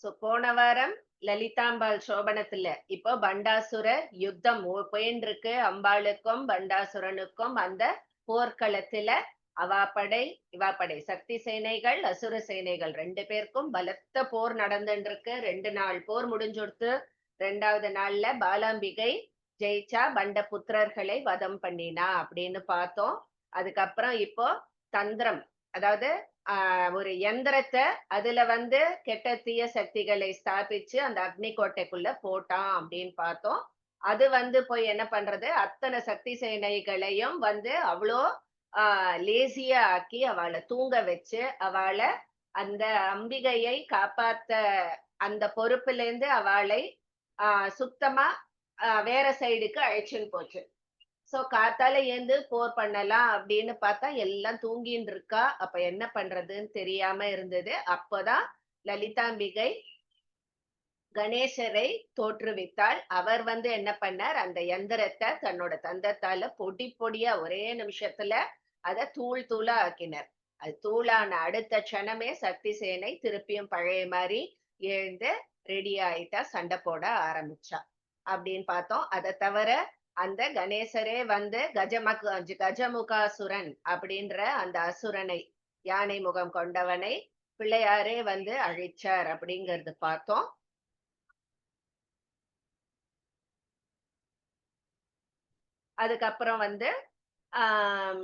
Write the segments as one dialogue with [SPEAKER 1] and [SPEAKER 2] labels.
[SPEAKER 1] So போன வாரம் லலிதாம்பாள் சோபனத்துல இப்போ பண்டாசுரர் யுத்தம் போயின்னு இருக்கு. அம்பாளுக்கும் பண்டாசுரனுக்கும் அந்த போர்க்களத்துல அவா படை இவா படை சக்தி சேனைகள் அசுர சேனைகள் ரெண்டு பேருக்கும் பலத்த போர் நடந்துட்டு இருக்கு. 2 நாள் போர் முடிஞ்சுடுத்து. 2வது நாள்ல பாலாம்பிகை ஜெயிச்சா, பண்ட புத்திரர்களை வதம் பண்ணினா அப்படின்னு பார்த்தோம். அதுக்கப்புறம் இப்போ தந்திரம், அதாவது ஒரு யந்திரத்தை அதுல வந்து கெட்ட தீய சக்திகளை ஸ்தாபிச்சு அந்த அக்னி கோட்டைக்குள்ள போட்டான் அப்படின்னு பார்த்தோம். அது வந்து போய் என்ன பண்றது, அத்தனை சக்தி சேனைகளையும் வந்து அவ்வளோ லேசியா ஆக்கி அவளை தூங்க வச்சு அவளை அந்த அம்பிகையை காப்பாத்த அந்த பொறுப்புல இருந்து அவளை சுத்தமா வேற சைடுக்கு அழைச்சுன்னு போச்சு. சோ காத்தால ஏந்து போர் பண்ணலாம் அப்படின்னு பார்த்தா எல்லாம் தூங்கின்னு இருக்கா. அப்ப என்ன பண்றதுன்னு தெரியாம இருந்தது. அப்பதான் லலிதாம்பிகை கணேசரை தோற்றுவித்தாள். அவர் வந்து என்ன பண்ணார், அந்த யந்திரத்தை தன்னோட தந்தத்தால பொடி பொடியா ஒரே நிமிஷத்துல அத தூள் தூளா ஆக்கினார். அது தூளான அடுத்த க்ஷணமே சக்தி சேனை திருப்பியும் பழைய மாதிரி எழுந்து ரெடி ஆயிட்டா, சண்டை போட ஆரம்பிச்சா அப்படின்னு பார்த்தோம். அதை தவிர அந்த கணேசரே வந்து கஜமுகாசுரன் அப்படின்ற அந்த அசுரனை, யானை முகம் கொண்டவனை பிள்ளையாரே வந்து அழிச்சார் அப்படிங்கறது பார்த்தோம். அதுக்கப்புறம் வந்து ஆஹ்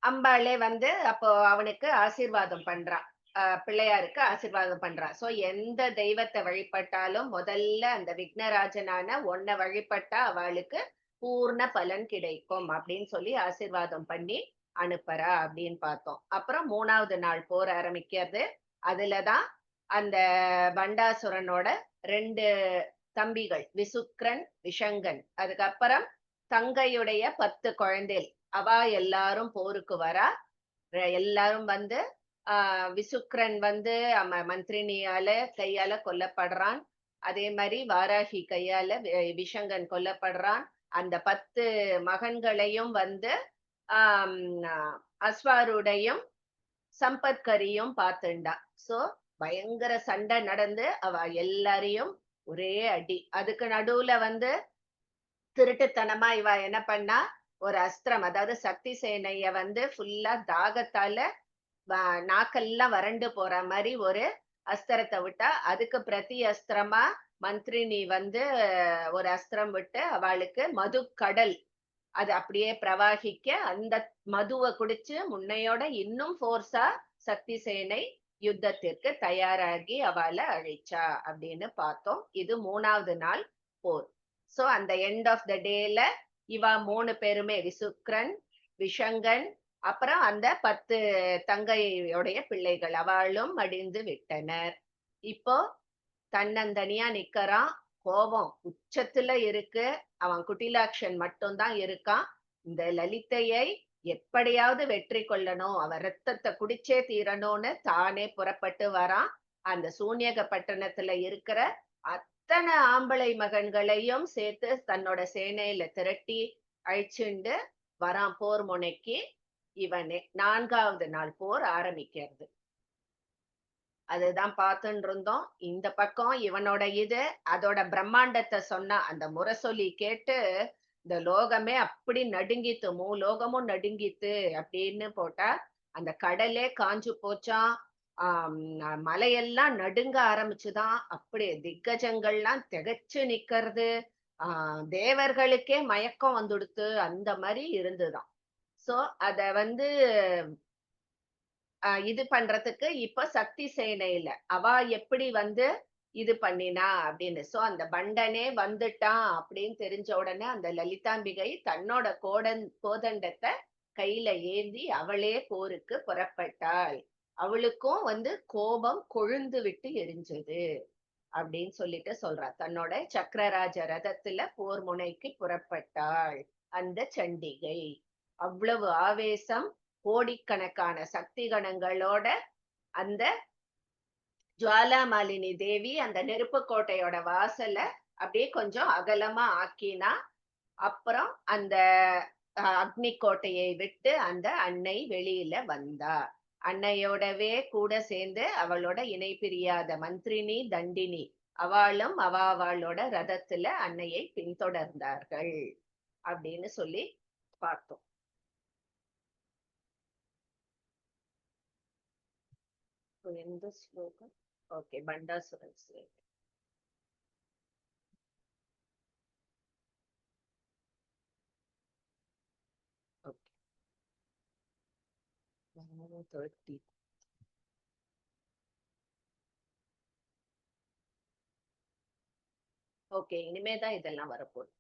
[SPEAKER 1] அம்பாளே வந்து அப்போ அவனுக்கு ஆசீர்வாதம் பண்றா. பிள்ளையாருக்கு ஆசீர்வாதம் பண்றா. சோ எந்த தெய்வத்தை வழிபட்டாலும் முதல்ல அந்த விக்னராஜனான உன்னை வழிபட்டா அவளுக்கு பூர்ண பலன் கிடைக்கும் அப்படின்னு சொல்லி ஆசீர்வாதம் பண்ணி அனுப்புறா அப்படின்னு பார்த்தோம். அப்புறம் 3வது நாள் போர் ஆரம்பிக்கிறது. அதுலதான் அந்த பண்டாசுரனோட 2 தம்பிகள் விசுக்ரன், விஷங்கன், அதுக்கப்புறம் தங்கையுடைய 10 குழந்தைகள், அவ எல்லாரும் போருக்கு வரா. எல்லாரும் வந்து விசுக்ரன் வந்து மந்திரினியால கையால கொல்லப்படுறான். அதே மாதிரி வாராகி கையால விஷங்கன் கொல்லப்படுறான். அந்த 10 மகன்களையும் வந்து ஆஹ் அஸ்வாருடையும் சம்பத்கரியும் பார்த்துண்டா. சோ பயங்கர சண்டை நடந்து அவ எல்லாரையும் ஒரே அடி. அதுக்கு நடுவுல வந்து திருட்டுத்தனமா இவ என்ன பண்ணா, ஒரு அஸ்திரம், அதாவது சக்தி சேனைய வந்து ஃபுல்லா தாகத்தால நாக்கெல்லாம் வறண்டு போற மாதிரி ஒரு அஸ்திரத்தை விட்டா. அதுக்கு பிரதி அஸ்திரமா மந்திரினி வந்து ஒரு அஸ்திரம் விட்டு அவளுக்கு மது கடல் அது அப்படியே பிரவாகிக்க, அந்த மதுவை குடிச்சு முன்னையோட இன்னும் ஃபோர்ஸா சக்தி சேனை யுத்தத்திற்கு தயாராகி அவளை அழிச்சா அப்படின்னு பார்த்தோம். இது 3வது நாள் போர். சோ அந்த எண்ட் ஆஃப் த டேல இவ 3 பேருமே விசுக்ரன், விஷங்கன், அப்புறம் அந்த 10 தங்கையுடைய பிள்ளைகள் அவளும் மடிந்து விட்டனர். இப்போ தன்னந்தனியா நிக்கறான். கோபம் உச்சத்துல இருக்கு. அவன் குட்டிலாக்ஷன் மட்டும்தான் இருக்கான். இந்த லலிதையை எப்படியாவது வெற்றி கொள்ளணும், அவ ரத்தத்தை குடிச்சே தீரணும்னு தானே புறப்பட்டு வரான். அந்த சூன்யக பட்டணத்துல இருக்கிற அத்தனை ஆம்பளை மகன்களையும் சேர்த்து தன்னோட சேனையில திரட்டி அழிச்சுண்டு வரான் போர் முனைக்கு. இவனே 4வது நாள் போர் ஆரம்பிக்கிறது. அதுதான் பார்த்துட்டு இருந்தோம். இந்த பக்கம் இவனோட அதோட பிரம்மாண்டத்தை சொன்னா அந்த முரசொலி கேட்டு இந்த லோகமே அப்படி நடுங்கித்து, லோகமும் நடுங்கித்து அப்படின்னு போட்டா. அந்த கடலே காஞ்சு போச்சாம். ஆஹ் மலையெல்லாம் நடுங்க ஆரம்பிச்சுதான். அப்படி திக்கஜங்கள்லாம் திகைச்சு நிக்கிறது. தேவர்களுக்கே மயக்கம் வந்துடுத்து, அந்த மாதிரி இருந்துதான். சோ அத வந்து இது பண்றதுக்கு இப்ப சக்தி சேனையில அவ எப்படி வந்து இது பண்ணினா அப்படின்னு. சோ அந்த பண்டனே வந்துட்டான் அப்படின்னு தெரிஞ்ச உடனே அந்த லலிதாம்பிகை தன்னோட கோதண்டத்தை கையில ஏந்தி அவளே போருக்கு புறப்பட்டாள். அவளுக்கும் வந்து கோபம் கொழுந்து விட்டு எரிஞ்சது அப்படின்னு சொல்லிட்டு சொல்றா. தன்னோட சக்கரராஜ ரதத்துல போர் முனைக்கு புறப்பட்டாள் அந்த சண்டிகை. அவ்வளவு ஆவேசம். கோடிக்கணக்கான சக்தி கணங்களோட அந்த ஜுவாலாமாலினி தேவி அந்த நெருப்பு கோட்டையோட வாசல அப்படியே கொஞ்சம் அகலமா ஆக்கினா. அப்புறம் அந்த அக்னி கோட்டையை விட்டு அந்த அன்னை வெளியில வந்தா. அன்னையோடவே கூட சேர்ந்து அவளோட இணை பிரியாத மந்திரினி தண்டினி அவளும் அவளோட ரதத்துல அன்னையை பின்தொடர்ந்தார்கள் அப்படின்னு சொல்லி பார்த்தோம். எந்த ஸ்லோகம்? ஓகே, பண்டாசுரன் ஸ்லோகம். ஓகே, 30. ஓகே, இனிமேதான் இதெல்லாம் வரப்போகுது.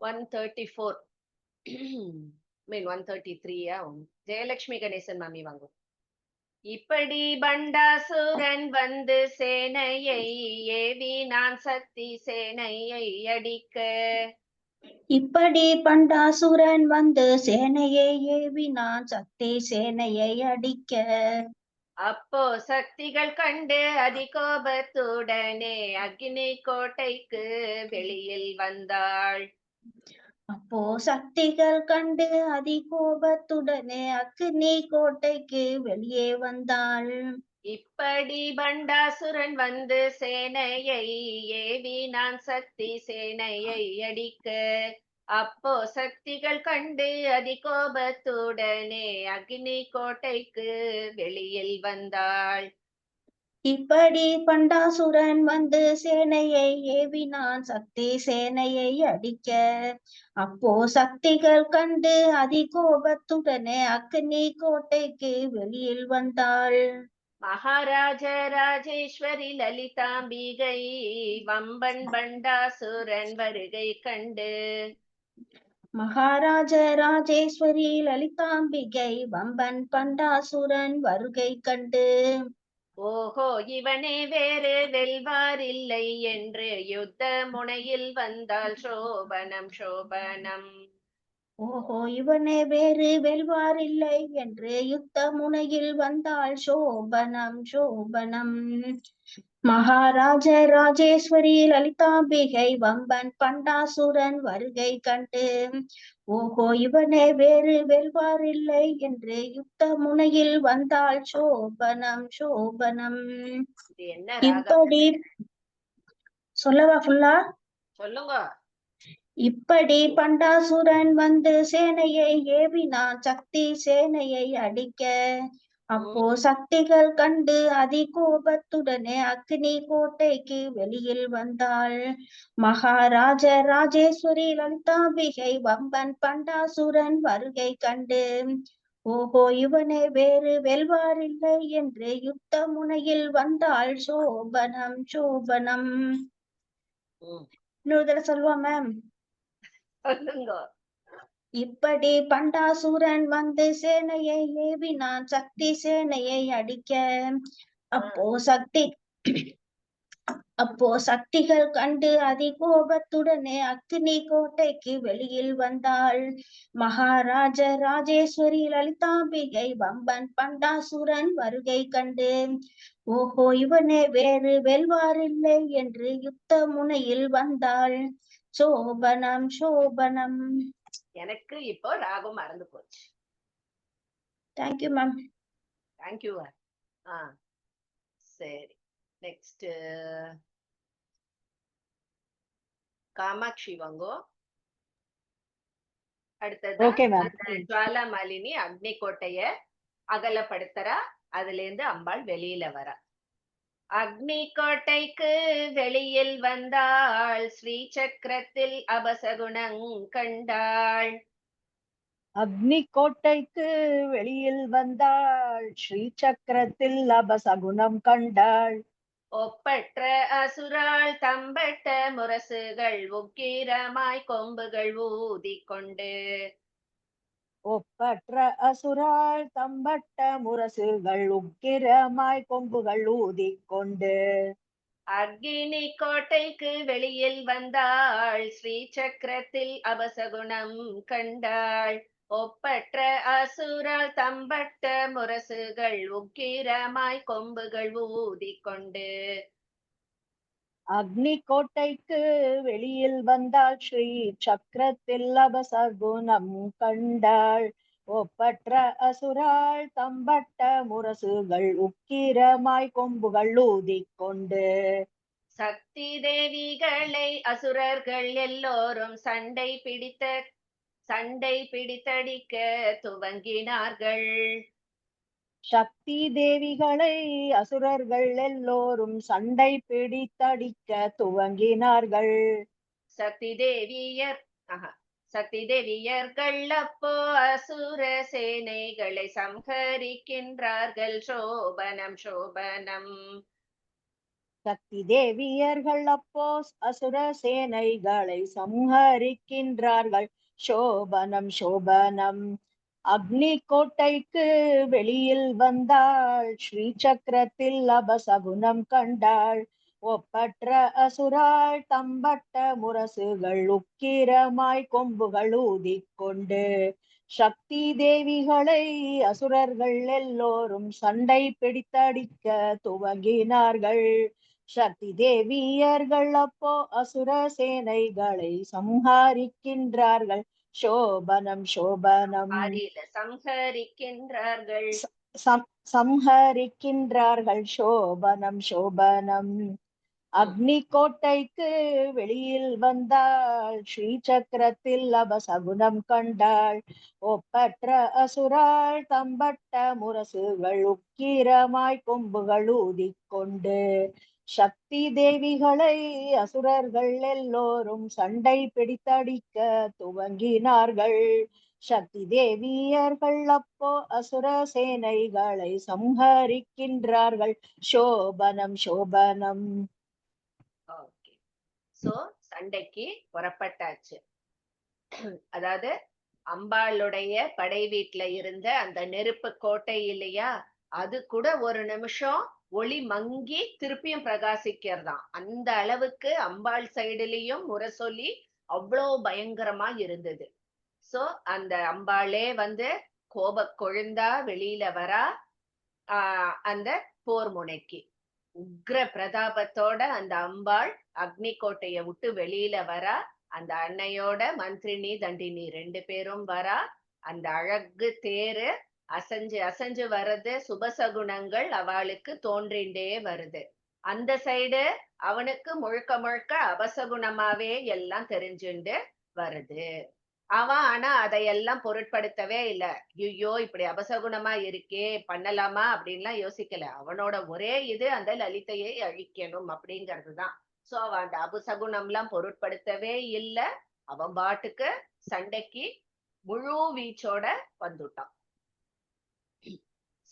[SPEAKER 1] 134 மீன் 133. ஜெயலட்சுமி கணேசன் மாமி வாங்க. இப்படி பண்டாசுரன் வந்து சேனையை ஏவி நான் சக்தி சேனையை அடிக்க.
[SPEAKER 2] இப்படி பண்டாசுரன் வந்து சேனையை ஏவினான் சக்தி சேனையை அடிக்க.
[SPEAKER 1] அப்போ சக்திகள் கண்டு அதிகோபத்துடனே அக்னி கோட்டைக்கு வெளியில் வந்தாள்.
[SPEAKER 2] அப்போ சக்திகள் கண்டு அதிகோபத்துடனே அக்னி கோட்டைக்கு வெளியே வந்தாள்.
[SPEAKER 1] இப்படி பண்டாசுரன் வந்து சேனையை ஏவி நான் சக்தி சேனையை அடிக்க. அப்போ சக்திகள் கண்டு அதிகோபத்துடனே அக்னி கோட்டைக்கு வெளியில் வந்தாள்.
[SPEAKER 2] இப்படி பண்டாசுரன் வந்து சேனையை ஏவினான் சக்தி சேனையை அடிக்க. அப்போ சக்திகள் கண்டு அதிகோபத்துடனே அக்னி கோட்டைக்கு வெளியில் வந்தாள்.
[SPEAKER 1] மகாராஜ ராஜேஸ்வரி லலிதாம்பிகை வம்பன் பண்டாசுரன் வருகை கண்டு.
[SPEAKER 2] மகாராஜ ராஜேஸ்வரி லலிதாம்பிகை வம்பன் பண்டாசுரன் வருகை கண்டு.
[SPEAKER 1] ஓஹோ, இவனே வேறு வெல்வாரில்லை என்று யுத்த முனையில் வந்தால் சோபனம் சோபனம்.
[SPEAKER 2] ஓஹோ, இவனே வேறு வெல்வாரில்லை என்று யுத்த முனையில் வந்தாள் சோபனம் சோபனம். மகாராஜ ராஜேஸ்வரி லலிதாம்பிகை வம்பன் பண்டாசுரன் வருகை கண்டு. ஓஹோ, இவனே வேறு வெல்வாரில்லை என்று யுத்த முனையில் வந்தாள் சோபனம் சோபனம். இப்படி சொல்லவா ஃபுல்லா?
[SPEAKER 1] சொல்லுங்க.
[SPEAKER 2] இப்படி பண்டாசுரன் வந்து சேனையை ஏவினான் சக்தி சேனையை அடிக்க. அப்போ சக்திகள் கண்டு அதிகோபத்துடனே அக்னி கோட்டைக்கு வெளியில் வந்தாள். மகாராஜ ராஜேஸ்வரி லலிதாம்பிகை வம்பன் பண்டாசுரன் வருகை கண்டு. ஓஹோ, இவனே வேறு வெல்வாரில்லை என்று யுத்த முனையில் வந்தாள் சோபனம் சோபனம். இன்னொரு தடவை சொல்லுவா மேம்? இப்படி பண்டாசுரன் வந்து சேனையை ஏவினான் சக்தி சேனையை அடிக்க. அப்போ சக்திகள் கண்டு அதிகோபத்துடனே அக்னி கோட்டைக்கு வெளியில் வந்தாள். மகாராஜ ராஜேஸ்வரி லலிதாம்பிகை வம்பன் பண்டாசுரன் வருகை கண்டு. ஓஹோ, இவனே வேறு வெல்வாரில்லை என்று யுத்த முனையில் வந்தாள் சோபனம் சோபனம்.
[SPEAKER 1] எனக்கு இப்போ ராகம் மறந்து போச்சு.
[SPEAKER 2] Thank you ma'am.
[SPEAKER 1] தேங்க்யூ. சரி, நெக்ஸ்ட் காமாட்சி வாங்கோ. அடுத்தது ஜுவாலாமாலினி அக்னி கோட்டைய அகலப்படுத்துறா. அதுல இருந்து அம்பாள் வெளியில வர. அக்னி கோட்டைக்கு வெளியில் வந்தாள் ஸ்ரீ சக்கரத்தில் அபசகுணம் கண்டாள்.
[SPEAKER 3] அக்னி கோட்டைக்கு வெளியில் வந்தாள் ஸ்ரீ சக்கரத்தில் அபசகுணம் கண்டாள்.
[SPEAKER 1] ஒப்பற்ற அசுராள் தம்பட்ட முரசுகள் உக்கிரமாய் கொம்புகள் ஊதிக்கொண்டு.
[SPEAKER 3] ஒப்பற்ற அசுராள் தம்பட்ட முரசுகள் உக்கிரமாய் கொம்புகள் ஊதிக்கொண்டு.
[SPEAKER 1] அக்னி கோட்டைக்கு வெளியில் வந்தாள் ஸ்ரீ சக்கரத்தில் அபசகுணம் கண்டாள். ஒப்பற்ற அசுரால் தம்பட்ட முரசுகள் உக்கிரமாய் கொம்புகள் ஊதிக்கொண்டு.
[SPEAKER 3] அக்னி கோட்டைக்கு வெளியில் வந்தாள் ஸ்ரீ சக்கரத்தில் அபசகுணம் கண்டாள். ஒப்பற்ற அசுராள் தம்பட்ட முரசுகள் உக்கிரமாய் கொம்புகள் ஊதிக்கொண்டு.
[SPEAKER 1] சக்தி தேவிகளை அசுரர்கள் எல்லோரும் சண்டை பிடித்தடிக்க துவங்கினார்கள்.
[SPEAKER 3] சக்தி தேவிகளை அசுரர்கள் எல்லோரும் சண்டை பிடித்தடிக்க துவங்கினார்கள்.
[SPEAKER 1] சக்தி தேவியர்கள் அப்போ அசுர சேனைகளை சம்ஹரிக்கின்றார்கள். சோபனம் சோபனம்.
[SPEAKER 3] சக்தி தேவியர்கள் அப்போ அசுர சேனைகளை சம்ஹரிக்கின்றார்கள். சோபனம் சோபனம். அக்னி கோட்டைக்கு வெளியில் வந்தாள் ஸ்ரீ சக்கரத்தில் அபசகுணம் கண்டாள். ஒப்பற்ற அசுராள் தம்பட்ட முரசுகள் உக்கிரமாய் கொம்புகள் ஊதிக்கொண்டு. சக்தி தேவிகளை அசுரர்கள் எல்லோரும் சண்டை பிடித்தடிக்க துவங்கினார்கள். சக்தி தேவியர்கள் அப்போ அசுர சேனைகளை சம்ஹரிக்கின்றார்கள். சோபனம் சோபனம்.
[SPEAKER 1] சம்ஹரிக்கின்றார்கள்.
[SPEAKER 3] சம்ஹரிக்கின்றார்கள். சோபனம் சோபனம். அக்னி கோட்டைக்கு வெளியில் வந்தாள் ஸ்ரீ சக்கரத்தில் அபசகுணம் கண்டாள். ஒப்பற்ற அசுராள் தம்பட்ட முரசுகள் உக்கிரமாய் கொம்புகள் ஊதிக்கொண்டு. சக்தி தேவிகளை அசுரர்கள் எல்லோரும் சண்டை பிடித்தடிக்க துவங்கினார்கள். சக்தி தேவியர்கள் அப்போ அசுர சேனைகளை சம்ஹரிக்கின்றார்கள். சோபனம் சோபனம்.
[SPEAKER 1] சோ சண்டைக்கு புறப்பட்டாச்சு. அதாவது அம்பாளுடைய படை வீட்டுல இருந்த அந்த நெருப்பு கோட்டை இல்லையா, அது கூட ஒரு நிமிஷம் ஒளி மங்கி திருப்பியும் பிரகாசிக்கிறதாம். அந்த அளவுக்கு அம்பாள் சைடுலயும் முரசொலி அவ்வளோ பயங்கரமா இருந்தது. சோ அந்த அம்பாளே வந்து கோப கொழுந்தா வெளியில வரா. அந்த போர் முனைக்கு உக்ர பிரதாபத்தோட அந்த அம்பாள் அக்னி கோட்டைய விட்டு வெளியில வரா. அந்த அன்னையோட மந்திரினி தண்டினி 2 பேரும் வரா. அந்த அழகு தேரு அசைஞ்சு அசைஞ்சு வர்றது, சுபசகுணங்கள் அவளுக்கு தோன்றிண்டே வருது. அந்த சைடு அவனுக்கு முழுக்க முழுக்க அபசகுணமாவே எல்லாம் தெரிஞ்சுண்டு வருது. அவன் ஆனா அதையெல்லாம் பொருட்படுத்தவே இல்லை. ஐயோ இப்படி அபசகுணமா இருக்கே, பண்ணலாமா அப்படின்லாம் யோசிக்கல. அவனோட ஒரே இது அந்த லலிதையை அழிக்கணும் அப்படிங்கிறதுதான். சோ அவன் அந்த அபசகுணம் எல்லாம் பொருட்படுத்தவே இல்லை. அவன் பாட்டுக்கு சண்டைக்கு முழு வீச்சோட வந்துட்டான்.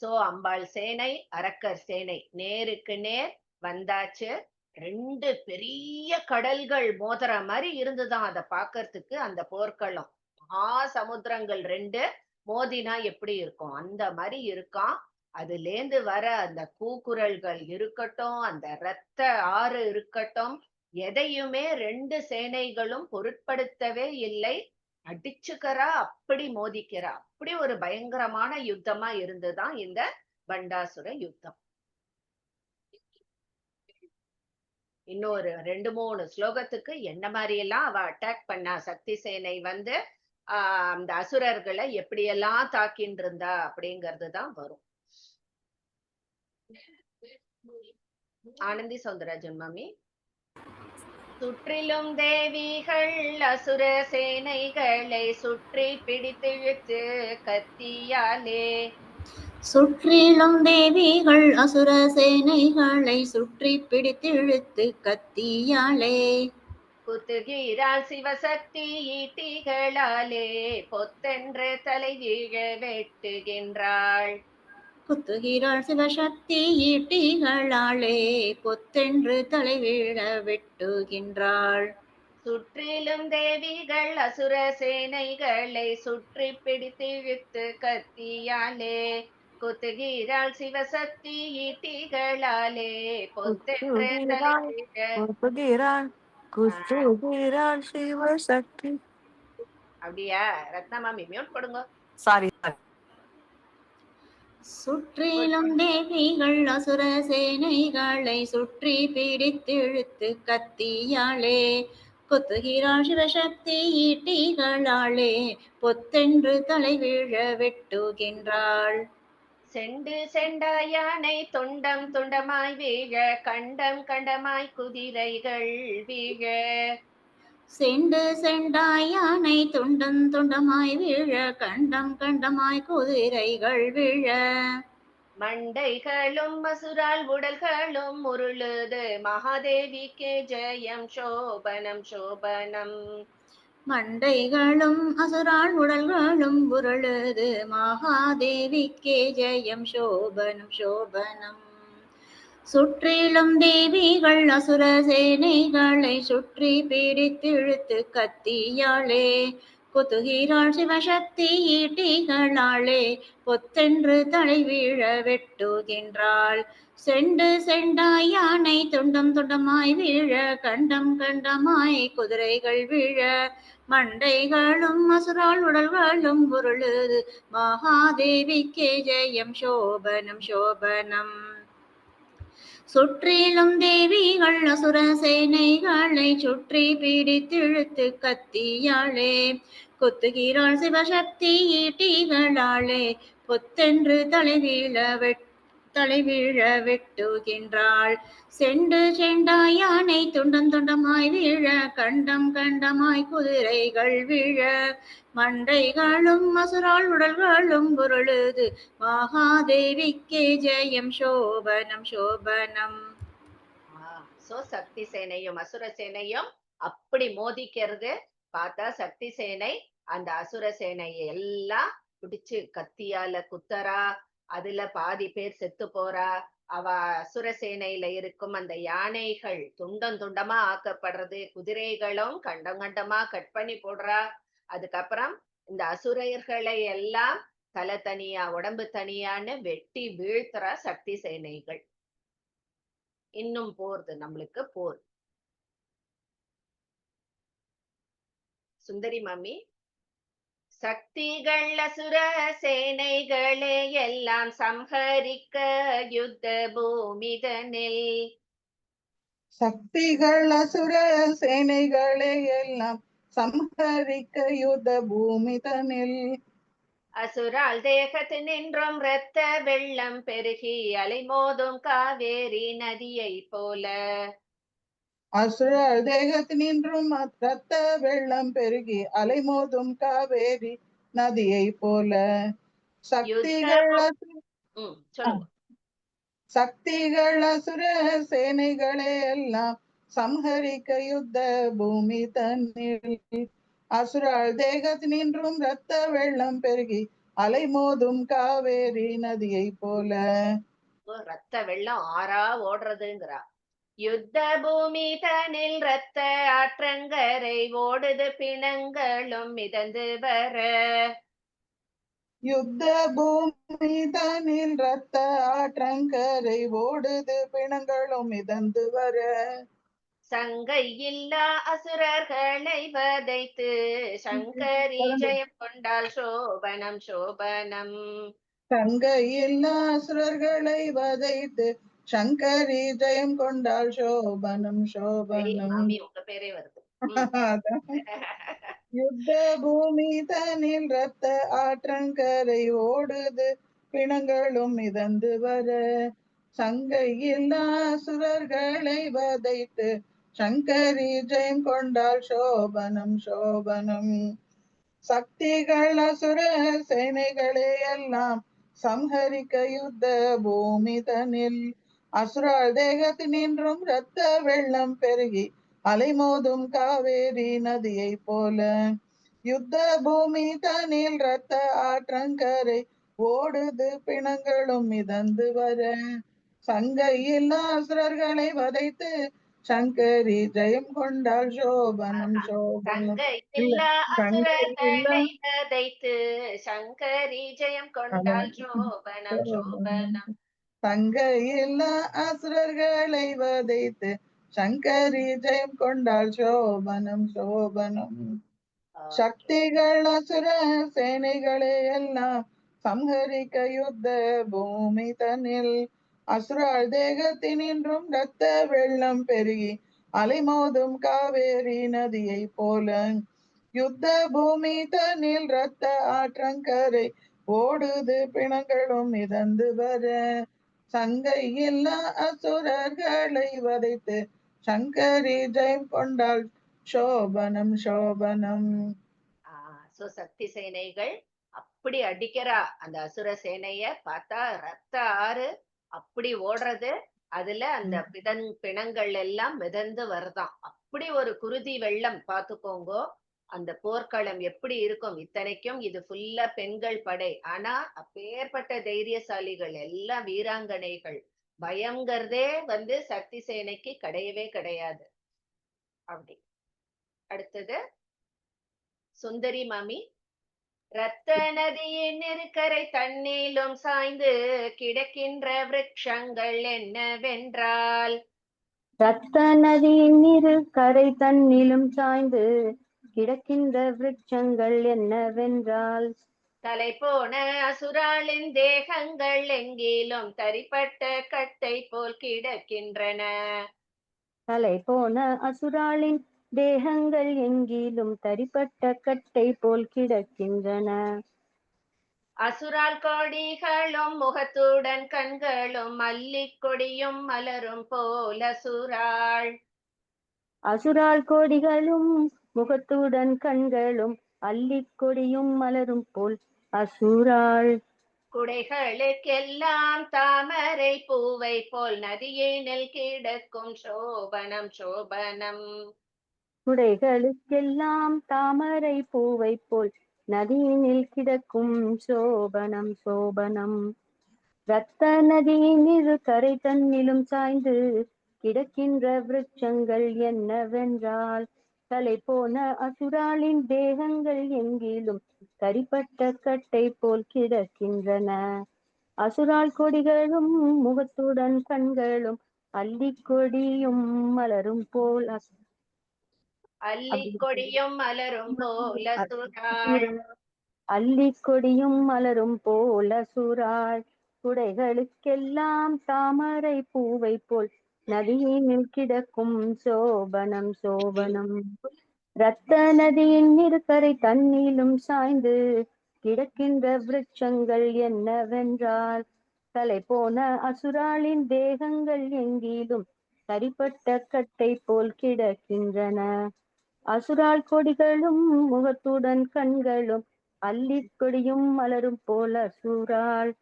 [SPEAKER 1] சோ அம்பாள் சேனை அரக்கர் சேனை நேருக்கு நேர் வந்தாச்சு. 2 பெரிய கடல்கள் மோதுற மாதிரி இருந்துதான் அதை பாக்குறதுக்கு. அந்த போர்க்களம் மகா சமுத்திரங்கள் 2 மோதினா எப்படி இருக்கும் அந்த மாதிரி இருக்கான். அதுலேந்து வர அந்த கூக்குரல்கள் இருக்கட்டும், அந்த இரத்த ஆறு இருக்கட்டும், எதையுமே 2 சேனைகளும் பொருட்படுத்தவே இல்லை. அடிச்சுக்கிறா, அப்படி மோதிக்கிறா. அப்படி ஒரு பயங்கரமான யுத்தமா இருந்துதான் இந்த பண்டாசுர யுத்தம். இன்னொரு 2-3 ஸ்லோகத்துக்கு என்ன மாதிரி எல்லாம் அவ அட்டாக் பண்ணா, சக்தி சேனை வந்து அந்த அசுரர்களை எப்படியெல்லாம் தாக்கின்னு இருந்தா அப்படிங்கிறது தான் வரும். ஆனந்தி சௌந்தரராஜன் மாமி. சுற்றிலும் தேவிகள் அசுர சேனைகளை சுற்றி பிடித்திழுத்து கத்தியாலே.
[SPEAKER 2] சுற்றிலும் தேவிகள் அசுர சேனைகளை சுற்றி பிடித்திழுத்து கத்தியாலே.
[SPEAKER 1] குத்துகிறாள் சிவசக்தி ஈட்டிகளாலே பொத்தென்று தலை வீழ வெட்டுகின்றாள்.
[SPEAKER 2] குத்துகிறாள் சிவசக்தி ஈட்டிகளாலே பொத்தென்று தலை வீழ வெட்டுகின்றாள்.
[SPEAKER 1] சுற்றிலும் தேவிகள் அசுர சேனைகளை சுற்றி பிடித்திழுத்து கத்தியாலே. குத்துகிறாள் சிவசக்தி ஈட்டிகளாலே பொத்தென்று தலை வீழ.
[SPEAKER 4] சிவசக்தி.
[SPEAKER 1] அப்படியா ரத்னமாமி மியூட் கொடுங்க.
[SPEAKER 4] சாரி.
[SPEAKER 2] சுற்றிலும் தேவிகள் அசுர சேனைகளை சுற்றி பிடித்திழுத்து கத்தியாளே கொத்துகிறாள் சிவசக்தி ஈட்டிகளாளே பொத்தென்று தலைவிழ வெட்டுகின்றாள்.
[SPEAKER 1] செண்டு செண்டாய் யானை துண்டம் துண்டமாய் வீழ கண்டம் கண்டமாய் குதிரைகள் வீழ
[SPEAKER 2] செண்டு செண்டாய் யானை துண்டம் துண்டமாய் வீழ கண்டம் கண்டமாய் குதிரைகள் வீழ
[SPEAKER 1] மண்டைகளும் அசுரால் உடல்களும் உருளுது மகாதேவிக்கு ஜெயம் சோபனம் சோபனம்.
[SPEAKER 2] மண்டைகளும் அசுரால் உடல்களும் உருளுது மகாதேவிக்கே ஜெயம் சோபனம் சோபனம். சுற்றிலும் தேவிகள் அசுர சேனைகளை சுற்றி பிடித்திழுத்து கத்தியாளே கொத்துகிறாள் சிவசக்தி ஈட்டிகளாளே பொத்தென்று தலைவிழ வெட்டுகின்றாள். செண்டு செண்டாய் யானை துண்டம் துண்டமாய் வீழ கண்டம் கண்டமாய் குதிரைகள் வீழ மண்டைகளும் அசுரால் உடல்களும் உருளுது மகாதேவிக்கே ஜெயம் சோபனம் சோபனம். சுற்றிலும் தேவிகள் அசுர சேனைகளை சுற்றி பிடித்திழுத்து கத்தியாளே கொத்துகிறாள் சிவசக்தி ஈட்டிகளாளே பொத்தென்று தலைவிழ வெட்டுகின்றாள். செண்டு செண்டாய் யானை துண்டம் துண்டமாய் வீழ கண்டம் கண்டமாய் குதிரைகள் வீழ மண்டைகளும் அசுரால் உடல்களும் பொருளுது மகாதேவிக்கே ஜெயம் சோபனம் சோபனம்.
[SPEAKER 1] சோ சக்தி சேனையும் அசுர சேனையும் அப்படி மோதிக்கிறது. பார்த்தா சக்தி சேனை அந்த அசுர சேனையை எல்லாம் பிடிச்சு கத்தியால குத்தரா. அதுல பாதி பேர் செத்து போறா. அவ அசுர சேனையில இருக்கும் அந்த யானைகள் துண்டம் துண்டமா ஆக்கப்படுறது. குதிரைகளும் கண்டம் கண்டமா கட் பண்ணி போடுறா. அதுக்கப்புறம் இந்த அசுரர்களை எல்லாம் தலை தனியா உடம்பு தனியான்னு வெட்டி வீழ்த்துறா சக்தி சேனைகள். இன்னும் போறது நம்மளுக்கு போர். சுந்தரி மாமி. சக்திகள் அசுர சேனைகளே எல்லாம் சம்ஹரிக்க யுத்த பூமிதனில்.
[SPEAKER 4] சக்திகள் அசுர சேனைகளே எல்லாம் சம்ஹரிக்க யுத்த பூமிதனில்.
[SPEAKER 1] அசுரால் தேகத்து நின்றும் இரத்த வெள்ளம் பெருகி அலைமோதும் காவேரி நதியை போல.
[SPEAKER 4] அசுரால் தேகத்தினின்றும் இரத்த வெள்ளம் பெருகி அலைமோதும் காவேரி நதியை போல. சக்திகள் அசுர சேனைகளே எல்லாம் சம்ஹரிக்க யுத்த பூமி தன்னில். அசுரால் தேகத்தினின்றும் இரத்த வெள்ளம் பெருகி அலைமோதும் காவேரி நதியை போல.
[SPEAKER 1] ரத்த வெள்ளம் ஆறா ஓடுறதுங்கிறா. யுத்த பூமி தனில் ரத்த ஆற்றங்கரை ஓடுது பிணங்களும் மிதந்து வர.
[SPEAKER 4] யுத்த பூமி தனில் ரத்த ஆற்றங்கரை ஓடுது பிணங்களும் மிதந்து வர.
[SPEAKER 1] சங்கை இல்லா அசுரர்களை வதைத்து சங்கரி ஜெயம் கொண்டால் சோபனம் சோபனம்.
[SPEAKER 4] சங்கை இல்லா அசுரர்களை வதைத்து சங்கரி ஜெயம் கொண்டால் சோபனம் சோபனம்.
[SPEAKER 1] உங்க பேரே வருது.
[SPEAKER 4] யுத்த பூமி தனில் ரத்த ஆற்றங்கரை ஓடுது பிணங்களும் மிதந்து வர. சங்கை இல்லா அசுரர்களை வதைத்து சங்கரி ஜெயம் கொண்டால் சோபனம் சோபனம். சக்திகள் அசுர சேனைகளே எல்லாம் சம்ஹரிக்க யுத்த பூமி தனில். அசுரால் தேகத்தினின்றும் இரத்த வெள்ளம் பெருகி அலைமோதும் காவேரி நதியை போல. யுத்த பூமி தனில் ரத்த ஆற்றங்கரை ஓடுது பிணங்களும் மிதந்து வர. சங்கையில் அசுரர்களை வதைத்து சங்கரி ஜெயம் கொண்டால் சோபனம் சோபனம்.
[SPEAKER 1] சங்கரி ஜெயம் கொண்டால் சோபனம் சோபனம்.
[SPEAKER 4] சங்கையில் அசுரர்களை வதைத்து சங்கரி ஜெயம் கொண்டால் சோபனம் சோபனம். சக்திகள் அசுர சேனைகளே எல்லாம் சம்ஹரிக்க யுத்த பூமி தன்னில் அசுரால் தேகத்தினின்றும் இரத்த வெள்ளம் பெருகி அலைமோதும் காவேரி நதியை போல யுத்த பூமி தன்னில் இரத்த ஆற்றங்கரை ஓடுது பிணங்களும் மிதந்து வர சங்கையில்லா அசுரர்களை வதைத்து சங்கரி ஜெயம் கொண்டாள் சோபனம் சோபனம்.
[SPEAKER 1] சோ சக்தி சேனைகள் அப்படி அடிக்கிறா அந்த அசுர சேனைய, பார்த்தா ரத்த ஆறு அப்படி ஓடுறது, அதுல அந்த பிணங்கள் எல்லாம் மிதந்து வருதாம். அப்படி ஒரு குருதி வெள்ளம் பாத்துக்கோங்க. அந்த போர்க்களம் எப்படி இருக்கும். இத்தனைக்கும் இது ஃபுல்லா பெண்கள் படை, ஆனா அப்பேற்பட்ட தைரியசாலிகள் எல்லாம் வீராங்கனைகள். பயம்ங்கிறதே சக்தி சேனைக்கு கிடையவே கிடையாது. அப்படி அடுத்தது சுந்தரி மாமி. இரத்த நதியின் இருக்கரை தண்ணீலும் சாய்ந்து கிடக்கின்ற விருட்சங்கள் என்னவென்றால்
[SPEAKER 5] இரத்த நதியின் இரு கரை தன்னிலும் சாய்ந்து கிடக்கின்ற விருட்சங்கள் என்னவென்றால்
[SPEAKER 1] தலை போன அசுராளின் தேகங்கள் எங்கிலும் தரிப்பட்ட கட்டை போல் கிடக்கின்றன.
[SPEAKER 5] தலை போன அசுராளின் தேகங்கள் எங்கிலும் தரிப்பட்ட கட்டை போல் கிடக்கின்றன.
[SPEAKER 1] அசுரால் கொடிகளும் முகத்துடன் கண்களும் மல்லிக் கொடியும் மலரும் போல் அசுராள்.
[SPEAKER 5] அசுரால் கொடிகளும் முகத்துடன் கண்களும் அல்லிக் கொடியும் மலரும் போல் அசுராள்.
[SPEAKER 1] குடைகளுக்கெல்லாம் தாமரை பூவை போல் நதியினில் கிடக்கும் சோபனம் சோபனம்.
[SPEAKER 5] குடைகளுக்கெல்லாம் தாமரை பூவை போல் நதியினில் கிடக்கும் சோபனம் சோபனம். இரத்த நதியின் இரு கரை தன்னிலும் சாய்ந்து கிடக்கின்ற விருட்சங்கள் என்னவென்றால் தலை போன அசுராளின் தேகங்கள் எங்கிலும் தரிப்பட்ட கட்டை போல் கிடக்கின்றன. அசுரால் கொடிகளும் முகத்துடன் கண்களும் அல்லிக் கொடியும் மலரும் போல்
[SPEAKER 1] அல்லிக் கொடியும் மலரும் போல் அசுராள்.
[SPEAKER 5] அல்லிக் கொடியும் மலரும் போல் அசுராள். குடைகளுக்கெல்லாம் தாமரை பூவை போல் நதியினில் கிடக்கும் சோபனம் சோபனம். இரத்த நதியின் இருக்கரை தண்ணீலும் சாய்ந்து கிடக்கின்ற விருட்சங்கள் என்னவென்றால் தலை போன அசுராளின் தேகங்கள் எங்கிலும் தரிப்பட்ட கட்டை போல் கிடக்கின்றன. அசுரால் கொடிகளும் முகத்துடன் கண்களும் அல்லிக் கொடியும் மலரும் போல் அசுராள்.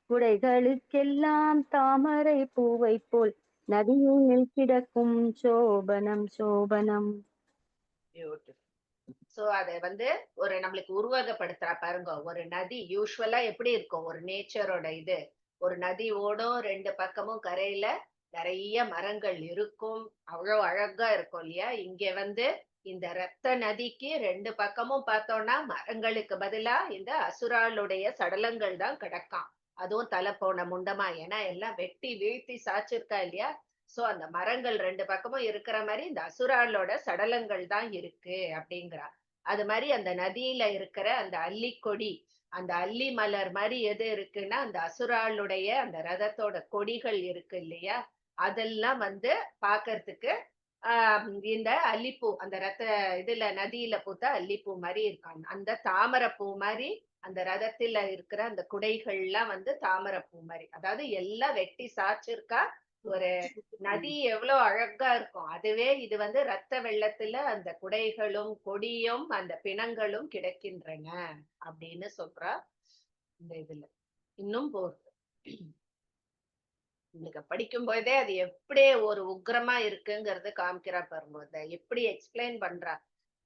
[SPEAKER 5] குடைகளுக்கெல்லாம் தாமரை பூவை போல் நதியினில் கிடக்கும் சோபனம் சோபனம்.
[SPEAKER 1] சோ அத ஒரு நம்மளுக்கு உருவகப்படுத்துறா பாருங்க. ஒரு நதி யூஸ்வலா எப்படி இருக்கும், ஒரு நேச்சரோட இது. ஒரு நதி ஓடும், ரெண்டு பக்கமும் கரையில நிறைய மரங்கள் இருக்கும், அவ்வளவு அழகா இருக்கும் இல்லையா. இங்க இந்த ரத்த நதிக்கு ரெண்டு பக்கமும் பார்த்தோம்னா மரங்களுக்கு பதிலா இந்த அசுராளுடைய சடலங்கள் தான் கிடக்காம். அதுவும் தலை போன முண்டமா, ஏன்னா எல்லாம் வெட்டி வீழ்த்தி சாச்சிருக்கா இல்லையா. சோ அந்த மரங்கள் ரெண்டு பக்கமும் இருக்கிற மாதிரி இந்த அசுராளோட சடலங்கள் தான் இருக்கு அப்படிங்கிறா. அது மாதிரி அந்த நதியில இருக்கிற அந்த அல்லிக்கொடி, அந்த அல்லி மலர் மாதிரி எது இருக்குன்னா அந்த அசுராளுடைய அந்த ரதத்தோட கொடிகள் இருக்கு இல்லையா. அதெல்லாம் பாக்குறதுக்கு இந்த அல்லிப்பூ, அந்த ரத்த இதுல நதியில பூத்த அல்லிப்பூ மாதிரி இருக்காங்க. அந்த தாமரை பூ மாதிரி அந்த ரதத்துல இருக்கிற அந்த குடைகள்லாம் தாமரை பூ மாதிரி, அதாவது எல்லாம் வெட்டி சாச்சிருக்கா. ஒரு நதி எவ்வளவு அழகா இருக்கும். அதுவே இது ரத்த வெள்ளத்துல அந்த குடைகளும் கொடியும் அந்த பிணங்களும் கிடக்கின்றன அப்படின்னு சொல்றா இந்த இதுல. இன்னும் போகுது. உங்களுக்கு படிக்கும் போதே அது எப்படி ஒரு உக்ரமா இருக்குங்கிறது காமிக்கிறா பாருங்க. அதை எப்படி எக்ஸ்பிளைன் பண்றா.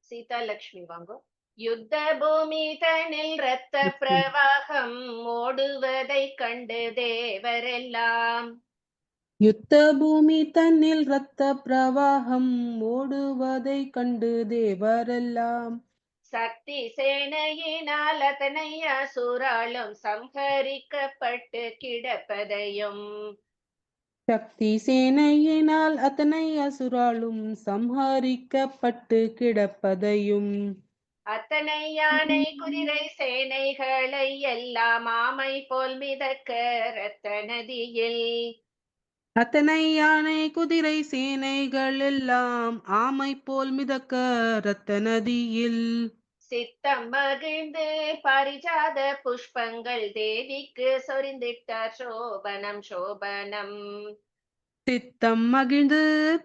[SPEAKER 1] சீதா லட்சுமி வாங்க. யுத்த பூமி தனில் ரத்த பிரவாகம் ஓடுவதை கண்டு தேவரெல்லாம்.
[SPEAKER 6] யுத்த பூமி தன்னில் இரத்த பிரவாகம் ஓடுவதை கண்டு தேவரெல்லாம்.
[SPEAKER 1] சக்தி சேனையினால் அதனை அசுராலும் சம்ஹரிக்கப்பட்டு கிடப்பதையும்.
[SPEAKER 6] சக்தி சேனையினால் அத்தனை அசுராலும் சம்ஹரிக்கப்பட்டு கிடப்பதையும்.
[SPEAKER 1] அத்தனை யானை குதிரை சேனைகளை எல்லாம் ஆமை போல் மிதக்க ரத்த நதியில்.
[SPEAKER 6] அத்தனை யானை குதிரை சேனைகள் எல்லாம் ஆமை போல் மிதக்க இரத்த நதியில்.
[SPEAKER 1] சித்தம் மகிழ்ந்து பாரிஜாத புஷ்பங்கள் தேவிக்கு சொரிந்திட்டார் சோபனம் சோபனம்.
[SPEAKER 6] சித்தம் மகிழ்ந்து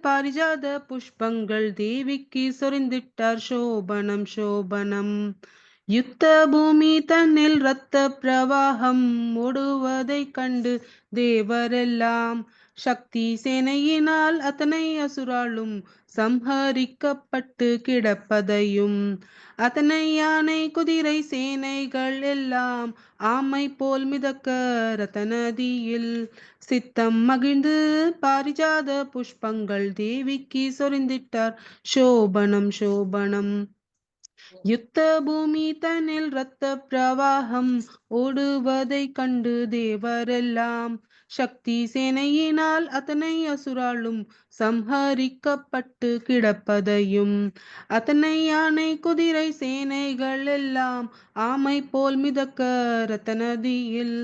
[SPEAKER 6] பாரிஜாத புஷ்பங்கள் தேவிக்கு சொரிந்திட்டார் சோபனம் சோபனம். யுத்த பூமி தன்னில் இரத்த பிரவாகம் ஓடுவதைக் கண்டு தேவரெல்லாம் சக்தி சேனையினால் அத்தனை அசுராலும் சம்ஹரிக்கப்பட்டு கிடப்பதையும், அத்தனை யானை குதிரை சேனைகள் எல்லாம் ஆமை போல் மிதக்க இரத்த நதியில். சித்தம் மகிழ்ந்து பாரிஜாத புஷ்பங்கள் தேவிக்கு சொரிந்திட்டார் சோபனம் சோபனம். யுத்த பூமி தன்னில் இரத்த பிரவாகம் ஓடுவதைக் கண்டு தேவரெல்லாம் சக்தி சேனையினால் அத்தனை அசுராலும் சம்ஹரிக்கப்பட்டு கிடப்பதையும், அத்தனை யானை குதிரை சேனைகள் எல்லாம் ஆமை போல் மிதக்க இரத்த நதியில்.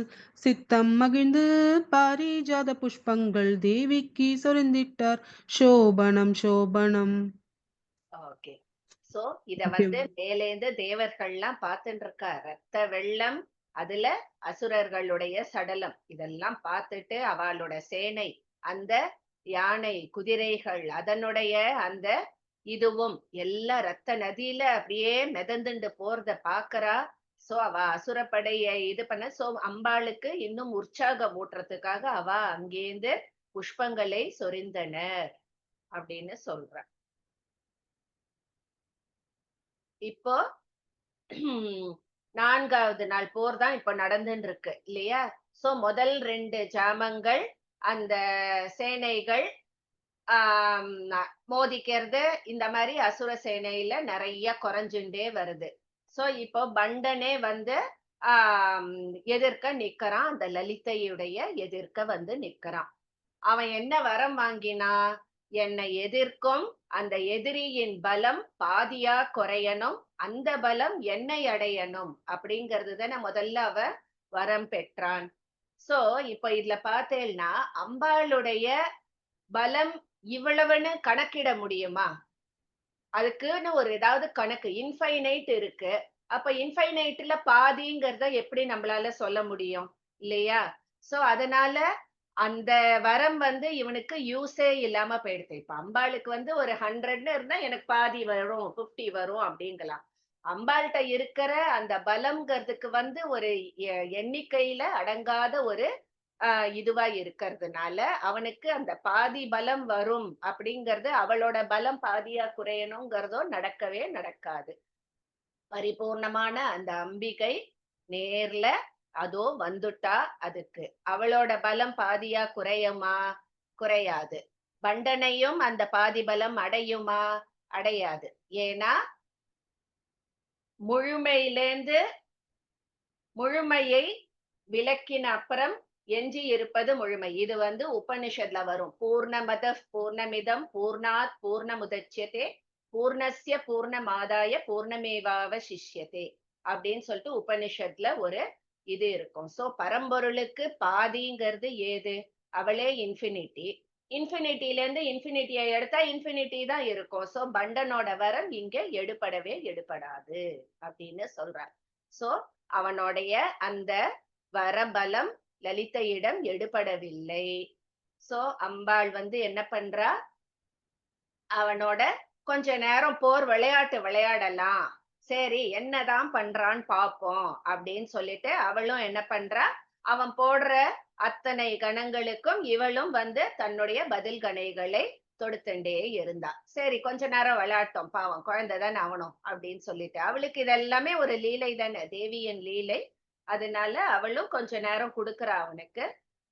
[SPEAKER 6] சித்தம் மகிழ்ந்து பாரிஜாத புஷ்பங்கள் தேவிக்கு சொரிந்திட்டார் சோபனம் சோபனம்.
[SPEAKER 1] ஓகே, சோ இத வந்து மேலேந்து தேவர்கள்லாம் பார்த்துட்டு இருக்கா. ரத்த வெள்ளம், அதுல அசுரர்களுடைய சடலம், இதெல்லாம் பார்த்துட்டு அவளோட சேனை, அந்த யானை குதிரைகள் அதனுடைய அந்த இதுவும் எல்லாம் ரத்த நதியில அப்படியே மிதந்துண்டு போறத பாக்குறா. சோ அவ அசுரப்படைய இது பண்ண, சோ அம்பாளுக்கு இன்னும் உற்சாகம் ஊட்டுறதுக்காக அவ அங்கேந்து புஷ்பங்களை சொரிந்தனர் அப்படின்னு சொல்ற. இப்போ 4வது நாள் போர் தான் இப்போ நடந்துட்டு இருக்கு இல்லையா? சோ முதல் 2 ஜாமங்கள் அந்த சேனைகள் மோதிக்கிறது, இந்த மாதிரி அசுர சேனையில நிறைய குறைஞ்சுட்டே வருது. சோ இப்போ பண்டனே வந்து எதிர்க்க நிக்கிறான், அந்த லலிதையுடைய எதிர்க்க வந்து நிக்கிறான். அவன் என்ன வரம் வாங்கினா, என்னை எதிர்க்கும் அந்த எதிரியின் பலம் பாதியா குறையணும், அந்த பலம் என்னை அடையணும் அப்படிங்கிறது தானே முதல்ல அவ வரம் பெற்றான். சோ இப்ப இதுல பார்த்தேன்னா அம்பாளுடைய பலம் இவ்வளவுன்னு கணக்கிட முடியுமா? அதுக்குன்னு ஒரு ஏதாவது கணக்கு இன்ஃபைனைட் இருக்கு. அப்ப இன்ஃபைனைட்ல பாதிங்கிறத எப்படி நம்மளால சொல்ல முடியும் இல்லையா? சோ அதனால அந்த வரம் வந்து இவனுக்கு யூஸே இல்லாம போயிடுது. இப்ப அம்பாளுக்கு வந்து ஒரு 100ன்னு இருந்தா எனக்கு பாதி வரும், 50 வரும் அப்படிங்கலாம். அம்பாள்கிட்ட இருக்கிற அந்த பலம்ங்கிறதுக்கு வந்து ஒரு எண்ணிக்கையில அடங்காத ஒரு இதுவா இருக்கிறதுனால அவனுக்கு அந்த பாதி பலம் வரும் அப்படிங்கறது, அவளோட பலம் பாதியா குறையணுங்கிறதோ நடக்கவே நடக்காது. பரிபூர்ணமான அந்த அம்பிகை நேர்ல அதோ வந்துட்டா. அதுக்கு அவளோட பலம் பாதியா குறையுமா? குறையாது. பண்டனையும் அந்த பாதி பலம் அடையுமா? அடையாது. ஏன்னா முழுமையை விளக்கின அப்புறம் எஞ்சி இருப்பது முழுமை. இது வந்து உபனிஷத்ல வரும். பூர்ணமத பூர்ணமிதம் பூர்ணாத் பூர்ணமுதச்யதே பூர்ணஸ்ய பூர்ணமாதாய பூர்ணமேவாவசிஷ்யதே அப்படின்னு சொல்லிட்டு உபனிஷத்ல ஒரு இது இருக்கும். சோ பரம்பொருளுக்கு பாதிங்கிறது ஏது? அவளே இன்ஃபினிட்டி. இன்ஃபினிட்டில இருந்து இன்ஃபினிட்டியை எடுத்தா இன்ஃபினிட்டி தான் இருக்கும். சோ பண்டனோட வரம் இங்க எடுபடாது அப்படின்னு சொல்றார். சோ அவனுடைய அந்த வரபலம் லலிதையிடம் எடுபடவில்லை. சோ அம்பாள் வந்து என்ன பண்றா, அவனோட கொஞ்ச நேரம் போர் விளையாட்டு விளையாடலாம், சரி என்னதான் பண்றான்னு பாப்போம் அப்படின்னு சொல்லிட்டு அவளும் என்ன பண்றா, அவன் போடுற அத்தனை கணங்களுக்கும் இவளும் வந்து தன்னுடைய பதில் கணைகளை தொடுத்துட்டே இருந்தா. சரி கொஞ்ச நேரம் விளையாட்டோம், பாவம் குழந்தைதானே அவனும் அப்படின்னு சொல்லிட்டு, அவளுக்கு இதெல்லாமே ஒரு லீலை தானே, தேவியின் லீலை. அதனால அவளும் கொஞ்ச நேரம் கொடுக்குறா. அவனுக்கு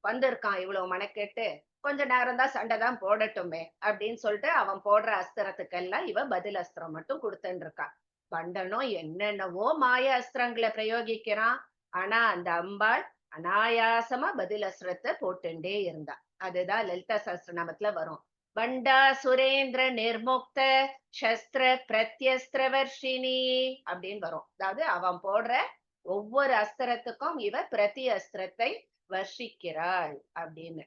[SPEAKER 1] வந்திருக்கான் இவ்வளவு மனக்கெட்டு, கொஞ்ச நேரம் தான் சண்டை தான் போடட்டுமே அப்படின்னு சொல்லிட்டு அவன் போடுற அஸ்திரத்துக்கெல்லாம் இவ பதில் அஸ்திரம் மட்டும் கொடுத்துட்டு இருக்கான். பண்டனும் என்னென்னவோ மாய அஸ்திரங்களை பிரயோகிக்கிறான். ஆனா அந்த அம்பாள் அனாயாசமா பதில் அஸ்திரத்தை போட்டுட்டே இருந்தா. அதுதான் லலிதா சஹஸ்ரநாமத்துல வரும். பண்டா சுரேந்திர நிர்முக்த சஸ்திர பிரத்யஸ்திரவர்ஷினி அப்படின்னு வரும். அதாவது அவன் போடுற ஒவ்வொரு அஸ்திரத்துக்கும் இவ பிரதி அஸ்திரத்தை வர்ஷிக்கிறாள் அப்படின்னு.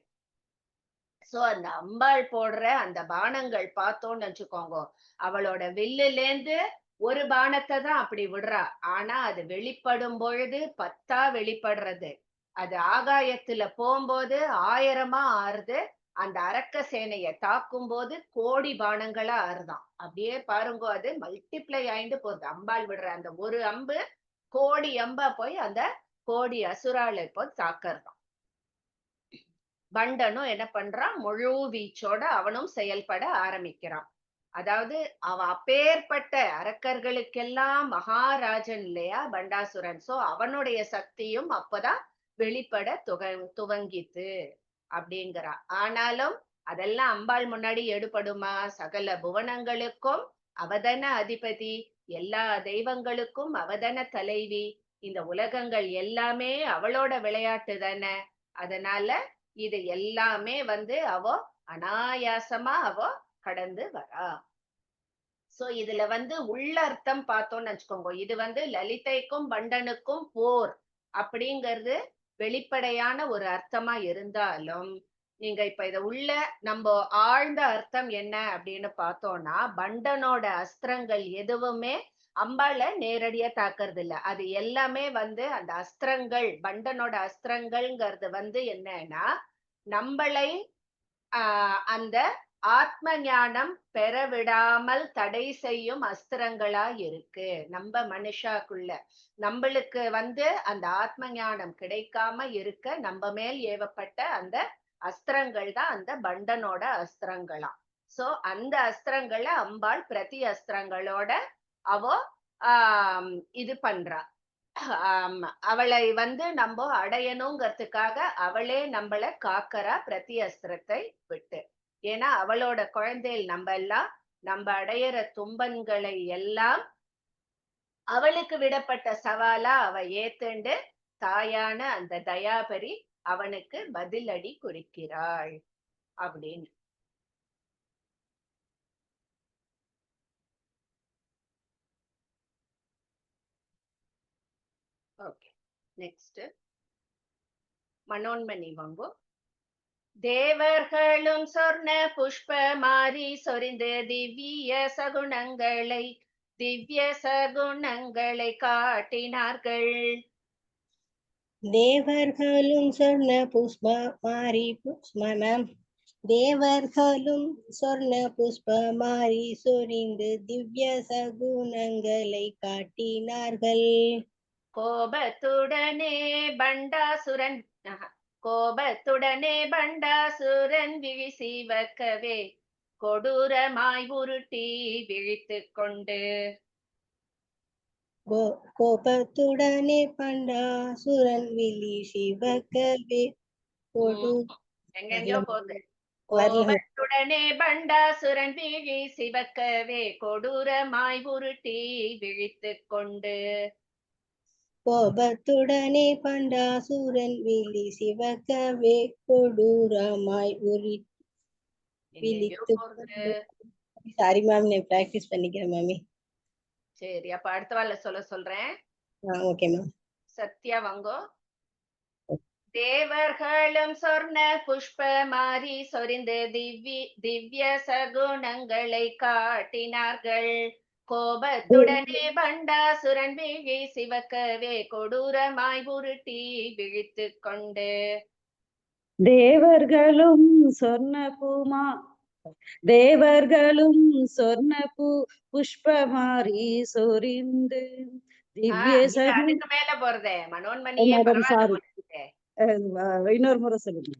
[SPEAKER 1] சோ அந்த அம்பாள் போடுற அந்த பானங்கள் பார்த்தோம்னு வச்சுக்கோங்க, அவளோட வில்லுல இருந்து ஒரு பானத்தை தான் அப்படி விடுறா. ஆனா அது வெளிப்படும் பொழுது 10ஆ வெளிப்படுறது. அது ஆகாயத்துல போகும்போது 1000ஆ ஆறுது. அந்த அரக்க சேனைய தாக்கும் போது கோடி பானங்களா ஆறுதான். அப்படியே பாருங்க, அது மல்டிப்ளை ஆயிட்டு போகுது. அம்பாள் விடுற அந்த ஒரு அம்பு கோடி அம்பா போய் அந்த கோடி அசுரால போய் தாக்கறதாம். பண்டனும் என்ன பண்றான், முழு வீச்சோட அவனும் செயல்பட ஆரம்பிக்கிறான். அதாவது அவ அப்பேற்பட்ட அரக்கர்களுக்கெல்லாம் மகாராஜன் இல்லையா பண்டாசுரன். சோ அவனுடைய சக்தியும் அப்பதான் வெளிப்பட துவங்கித்து அப்படிங்கிறா. ஆனாலும் அதெல்லாம் அம்பாள் முன்னாடி எடுபடுமா? சகல புவனங்களுக்கும் அவதன அதிபதி, எல்லா தெய்வங்களுக்கும் அவதன தலைவி. இந்த உலகங்கள் எல்லாமே அவளோட விளையாட்டு தானே. அதனால இது எல்லாமே அவ அனாயாசமா அவ கடந்து வரா. சோ இதுல உள்ள அர்த்தம் பார்த்தோம்னு வச்சுக்கோங்க, இது லலிதைக்கும் பண்டனுக்கும் போர் அப்படிங்கிறது வெளிப்படையான ஒரு அர்த்தமா இருந்தாலும், நீங்க இப்ப இத உள்ள நம்ம ஆழ்ந்த அர்த்தம் என்ன அப்படின்னு பார்த்தோம்னா, பண்டனோட அஸ்திரங்கள் எதுவுமே அம்பாள நேரடியா தாக்குறது இல்ல. அது எல்லாமே அந்த அஸ்திரங்கள், பண்டனோட அஸ்திரங்கள்ங்கிறது என்னன்னா, நம்மளை அந்த ஆத்ம ஞானம் பெற விடாமல் தடை செய்யும் அஸ்திரங்களா இருக்கு. நம்ம மனுஷாக்குள்ள நம்மளுக்கு அந்த ஆத்ம ஞானம் கிடைக்காம இருக்க நம்ம மேல் ஏவப்பட்ட அந்த அஸ்திரங்கள் தான் அந்த பண்டனோட அஸ்திரங்களாம். சோ அந்த அஸ்திரங்களை அம்பாள் பிரதி அஸ்திரங்களோட அவ இது பண்றா. அவளை நம்ம அடையணுங்கிறதுக்காக அவளே நம்மள காக்கறா பிரதி அஸ்திரத்தை விட்டு. ஏன்னா அவளோட குழந்தைகள் நம்ம எல்லாம், நம்ம அடையிற துன்பங்களை எல்லாம் அவளுக்கு விடப்பட்ட சவாலா அவ ஏத்துண்டு தாயான அந்த தயாபரி அவனுக்கு பதிலடி குறிக்கிறாள் அப்படின்னு. ஓகே, நெக்ஸ்ட் மனோன்மணி வாங்கோ. தேவர்களும் சொர்ண புஷ்ப மாறி சொரிந்து திவ்ய சகுனங்களை காட்டினார்கள்.
[SPEAKER 7] தேவர்களும் சொர்ண புஷ்ப மாறி மேம் தேவர்களும் சொர்ண புஷ்ப மாறி சொரிந்து திவ்ய சகுனங்களை காட்டினார்கள்.
[SPEAKER 1] கோபத்துடனே பண்டாசுரன் விழி சிவக்கவே கொடூரமாய் உருட்டி விழித்துக் கொண்டு.
[SPEAKER 7] கோபத்துடனே பண்டாசுரன் விழி சிவக்கவே
[SPEAKER 1] எங்கெங்கயோ போகுது. கோபத்துடனே பண்டாசுரன் விழி சிவக்கவே கொடூரமாய் உருட்டி விழித்துக் கொண்டு.
[SPEAKER 7] கோபத்துடனே பண்டாசுரன் விழி சிவக்கவே கொடூரமாய் விழித்து. சாரி மேம், நான் பிராக்டிஸ் பண்ணிக்கிறேன் மாமி.
[SPEAKER 1] சரி, அப்ப அடுத்த வாரம் சொல்றேன்.
[SPEAKER 7] Okay ma'am.
[SPEAKER 1] சத்யா வாங்கோ. தேவர்களும் சொர்ண புஷ்ப மாறி சொரிந்து திவ்ய சகுனங்களை காட்டினார்கள். கோபத்துடனே பண்டாசுரன் விழி சிவக்கவே கொடூரமாய் உருட்டி விழித்துக் கொண்டு.
[SPEAKER 8] தேவர்களும் சொர்ண புஷ்பமாரி சொரிந்து திவ்ய
[SPEAKER 1] அதுக்கு மேல போறதே மனோன்மணியே.
[SPEAKER 8] இன்னொரு முறை சொல்லுங்க.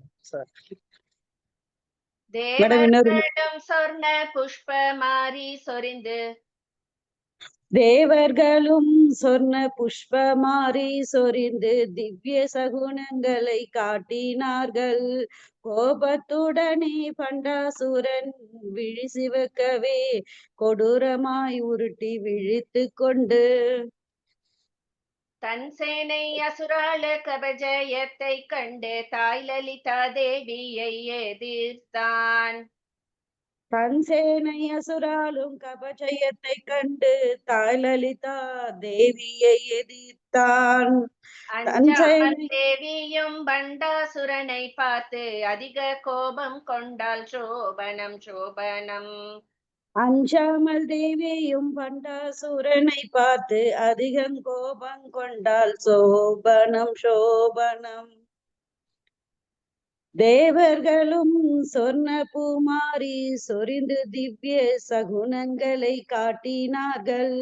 [SPEAKER 1] தேவர்களும் சொர்ண புஷ்ப மாறி சொரிந்து
[SPEAKER 8] தேவர்களும் சொர்ண புஷ்பமாரி சொரிந்து திவ்ய சகுனங்களை காட்டினார்கள். கோபத்துடனே பண்டாசுரன் விழி சிவக்கவே கொடூரமாய் உருட்டி விழித்து கொண்டு.
[SPEAKER 1] தன் சேனை அசுரால கபஜயத்தை கண்டு தாய் லலிதா தேவியை எதிர்த்தான்.
[SPEAKER 8] தன் சேனை அசுராலும் கபஜயத்தை கண்டு தாய் லலிதா தேவியை எதிர்த்தான். தன்
[SPEAKER 1] அஞ்சாமல்
[SPEAKER 8] சேனை
[SPEAKER 1] தேவியும் பண்டாசுரனை பார்த்து அதிக கோபம் கொண்டாள். சோபனம் சோபனம்.
[SPEAKER 8] அஞ்சாமல் தேவியும் பண்டாசுரனை பார்த்து அதிகம் கோபம் கொண்டாள். சோபனம் சோபனம். தேவர்களும் சொர்ண பூமாரி சொரிந்து திவ்ய சகுனங்களை காட்டினார்கள்.